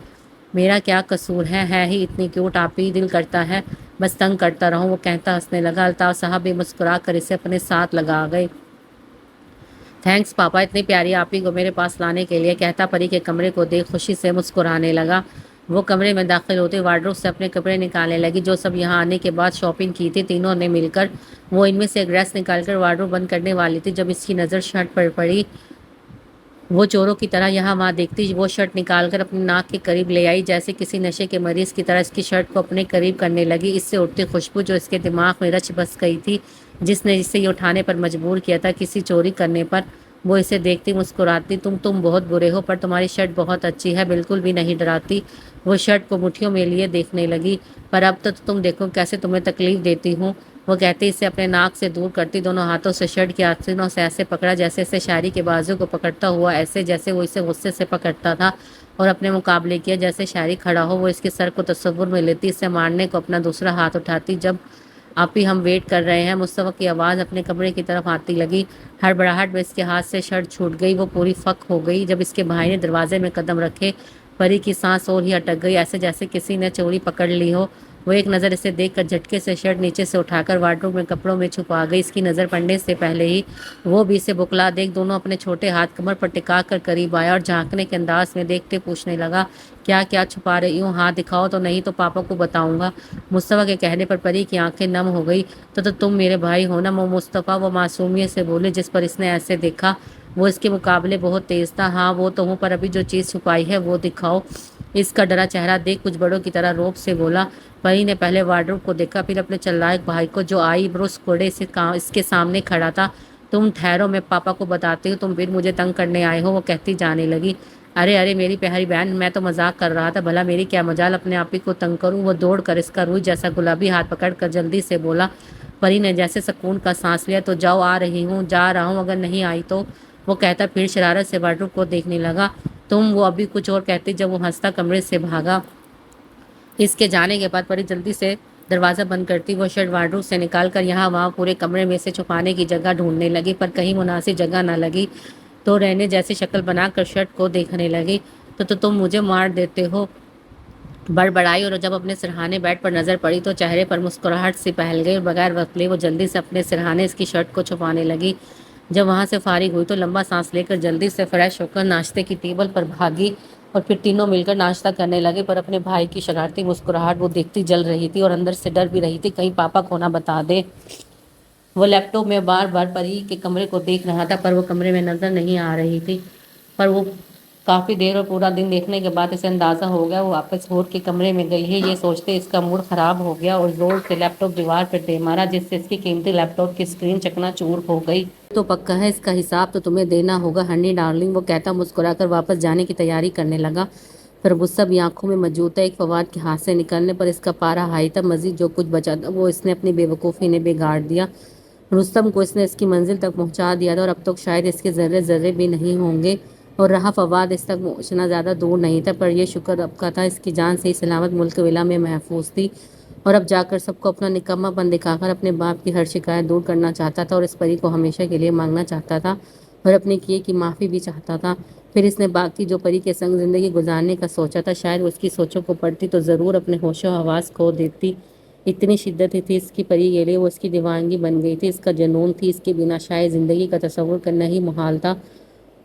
میرا کیا قصور ہے ہی اتنی کیوٹ، آپ ہی دل کرتا ہے بس تنگ کرتا رہوں، وہ کہتا ہنسنے لگا۔ الطاف صاحب بھی مسکرا کر اسے اپنے ساتھ لگا گئے۔ تھینکس پاپا اتنی پیاری آپی کو میرے پاس لانے کے لیے، کہتا پری کے کمرے کو دیکھ خوشی سے مسکرانے لگا۔ وہ کمرے میں داخل ہوتے وارڈروب سے اپنے کپڑے نکالنے لگی جو سب یہاں آنے کے بعد شاپنگ کی تھی تینوں نے مل کر۔ وہ ان میں سے ایک ڈریس نکال کر وارڈروب بند کرنے والی تھی جب اس کی نظر شرٹ پر پڑی۔ وہ چوروں کی طرح یہاں وہاں دیکھتی، وہ شرٹ نکال کر اپنے ناک کے قریب لے آئی، جیسے کسی نشے کے مریض کی طرح اس کی شرٹ کو اپنے قریب کرنے لگی۔ اس سے اٹھتی خوشبو جو اس کے دماغ میں رچ بس گئی تھی، جس نے اسے یہ اٹھانے پر مجبور کیا تھا کسی چوری کرنے پر۔ وہ اسے دیکھتی مسکراتی، تم بہت برے ہو پر تمہاری شرٹ بہت اچھی ہے، بالکل بھی نہیں ڈراتی۔ وہ شرٹ کو مٹھیوں میں لیے دیکھنے لگی، پر اب تو تم دیکھو کیسے تمہیں تکلیف دیتی ہوں، وہ کہتے اسے اپنے ناک سے دور کرتی، دونوں ہاتھوں سے شرٹ کے آستینوں سے ایسے پکڑا جیسے اسے شاعری کے بازو کو پکڑتا ہوا، ایسے جیسے وہ اسے غصے سے پکڑتا تھا، اور اپنے مقابلے کیا جیسے شاعری کھڑا ہو۔ وہ اس کے سر کو تصور میں لیتی، اسے مارنے کو اپنا دوسرا ہاتھ اٹھاتی۔ جب آپی ہم ویٹ کر رہے ہیں، مصطفیٰ کی آواز اپنے کمرے کی طرف آتی لگی۔ ہڑبڑاہٹ میں اس کے ہاتھ سے شرٹ چھوٹ گئی، وہ پوری فک ہو گئی۔ جب اس کے بھائی نے دروازے میں قدم رکھے، پری کی سانس اور ہی اٹک گئی، ایسے جیسے کسی نے چوری پکڑ لی ہو۔ وہ ایک نظر اسے دیکھ کر جھٹکے سے شرٹ نیچے سے اٹھا کر وارڈروب میں کپڑوں میں چھپا گئی۔ اس کی نظر پڑنے سے پہلے ہی وہ بھی اسے بکلا دیکھ دونوں اپنے چھوٹے ہاتھ کمر پر ٹکا کر قریب آیا اور جھانکنے کے انداز میں دیکھتے پوچھنے لگا، کیا کیا چھپا رہی ہوں، ہاتھ دکھاؤ تو نہیں تو پاپا کو بتاؤں گا۔ مصطفیٰ کے کہنے پر پری کی آنکھیں نم ہو گئی، تو تم میرے بھائی ہو نا؟ مصطفیٰ وہ معصومیت سے بولے جس پر اس نے ایسے دیکھا وہ اس کے مقابلے بہت تیز تھا۔ ہاں وہ تو ہوں، پر ابھی جو چیز چھپائی ہے وہ دکھاؤ۔ اس کا ڈرا چہرہ دیکھ کچھ بڑوں کی طرح روب سے بولا۔ پری نے پہلے وارڈروب کو دیکھا، پھر اپنے چلاک بھائی کو جو آئی بروز کوڑے اس کے سامنے کھڑا تھا۔ تم ٹھہرو میں پاپا کو بتاتی ہوں، تم پھر مجھے تنگ کرنے آئے ہو، وہ کہتی جانے لگی۔ ارے میری پیاری بہن، میں تو مذاق کر رہا تھا، بھلا میری کیا مجال اپنے آپ ہی کو تنگ کروں۔ وہ دوڑ کر اس کا روئی جیسا گلابی ہاتھ پکڑ کر جلدی سے بولا۔ پری نے جیسے سکون کا سانس لیا، تو جاؤ، آ رہی ہوں، جا رہا ہوں، اگر نہیں آئی تو، وہ کہتا پھر شرارت سے وارڈروب کو دیکھنے لگا۔ وہ ابھی کچھ اور کہتی جب وہ ہنستا کمرے سے بھاگا۔ اس کے جانے کے بعد پری جلدی سے دروازہ بند کرتی وہ شرٹ وارڈروب سے نکال کر یہاں وہاں پورے کمرے میں سے چھپانے کی جگہ ڈھونڈنے لگی، پر کہیں مناسب جگہ نہ لگی تو رہنے جیسی شکل بنا کر شرٹ کو دیکھنے لگی۔ تو تم مجھے مار دیتے ہو، بڑبڑائی، اور جب اپنے سرہانے بیڈ پر نظر پڑی تو چہرے پر مسکراہٹ سی پھیل گئی اور بغیر وقت لیے وہ جلدی سے اپنے سرہانے اس کی شرٹ کو چھپانے لگی۔ جب وہاں سے فارغ ہوئی تو لمبا سانس لے کر جلدی سے فریش ہو کر ناشتے کی ٹیبل پر بھاگی اور پھر تینوں مل کر ناشتہ کرنے لگے، پر اپنے بھائی کی شرارتی مسکراہٹ وہ دیکھتی جل رہی تھی اور اندر سے ڈر بھی رہی تھی کہیں پاپا کو نہ بتا دے۔ وہ لیپ ٹاپ میں بار بار پری کے کمرے کو دیکھ رہا تھا پر وہ کمرے میں نظر نہیں آ رہی تھی، پر وہ کافی دیر اور پورا دن دیکھنے کے بعد اسے اندازہ ہو گیا وہ واپس ہور کے کمرے میں گئی ہے۔ یہ سوچتے اس کا موڈ خراب ہو گیا اور زور سے لیپ ٹاپ دیوار پر دے مارا، جس سے اس کی قیمتی لیپ ٹاپ کی اسکرین چکنا چور ہو گئی۔ تو پکا ہے، اس کا حساب تو تمہیں دینا ہوگا ہنی ڈارلنگ، وہ کہتا مسکرا کر واپس جانے کی تیاری کرنے لگا، پر غصہ بھی آنکھوں میں موجود تھا۔ ایک فواد کے ہاتھ سے نکلنے پر اس کا پارا ہائی تھا، مزید جو کچھ بچا تھا وہ اس نے اپنی بے وقوفی نے بگاڑ دیا۔ رستم کو اس نے اس کی منزل تک پہنچا دیا تھا اور اب تک شاید اس کے ذرے ذرے بھی نہیں ہوں گے، اور رہا فواد، اس تک پہنچنا زیادہ دور نہیں تھا، پر یہ شکر اب کا تھا اس کی جان صحیح سلامت ملک ولا میں محفوظ تھی، اور اب جا کر سب کو اپنا نکما پن دکھا کر اپنے باپ کی ہر شکایت دور کرنا چاہتا تھا اور اس پری کو ہمیشہ کے لیے مانگنا چاہتا تھا اور اپنے کیے کی معافی بھی چاہتا تھا۔ پھر اس نے باقی جو پری کے سنگ زندگی گزارنے کا سوچا تھا، شاید وہ اس کی سوچوں کو پڑھتی تو ضرور اپنے ہوش و حواس کھو دیتی۔ اتنی شدت تھی اس کی پری کے لیے، وہ اس کی دیوانگی بن گئی تھی، اس کا جنون تھی، اس کے بنا شاید زندگی کا تصور کرنا ہی محال تھا۔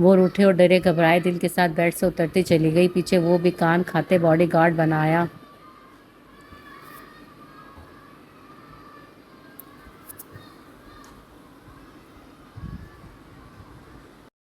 وہ روٹھے اور ڈرے گھبرائے دل کے ساتھ بیڈ سے اترتی چلی گئی۔ پیچھے وہ بھی کان کھاتے باڈی گارڈ بنایا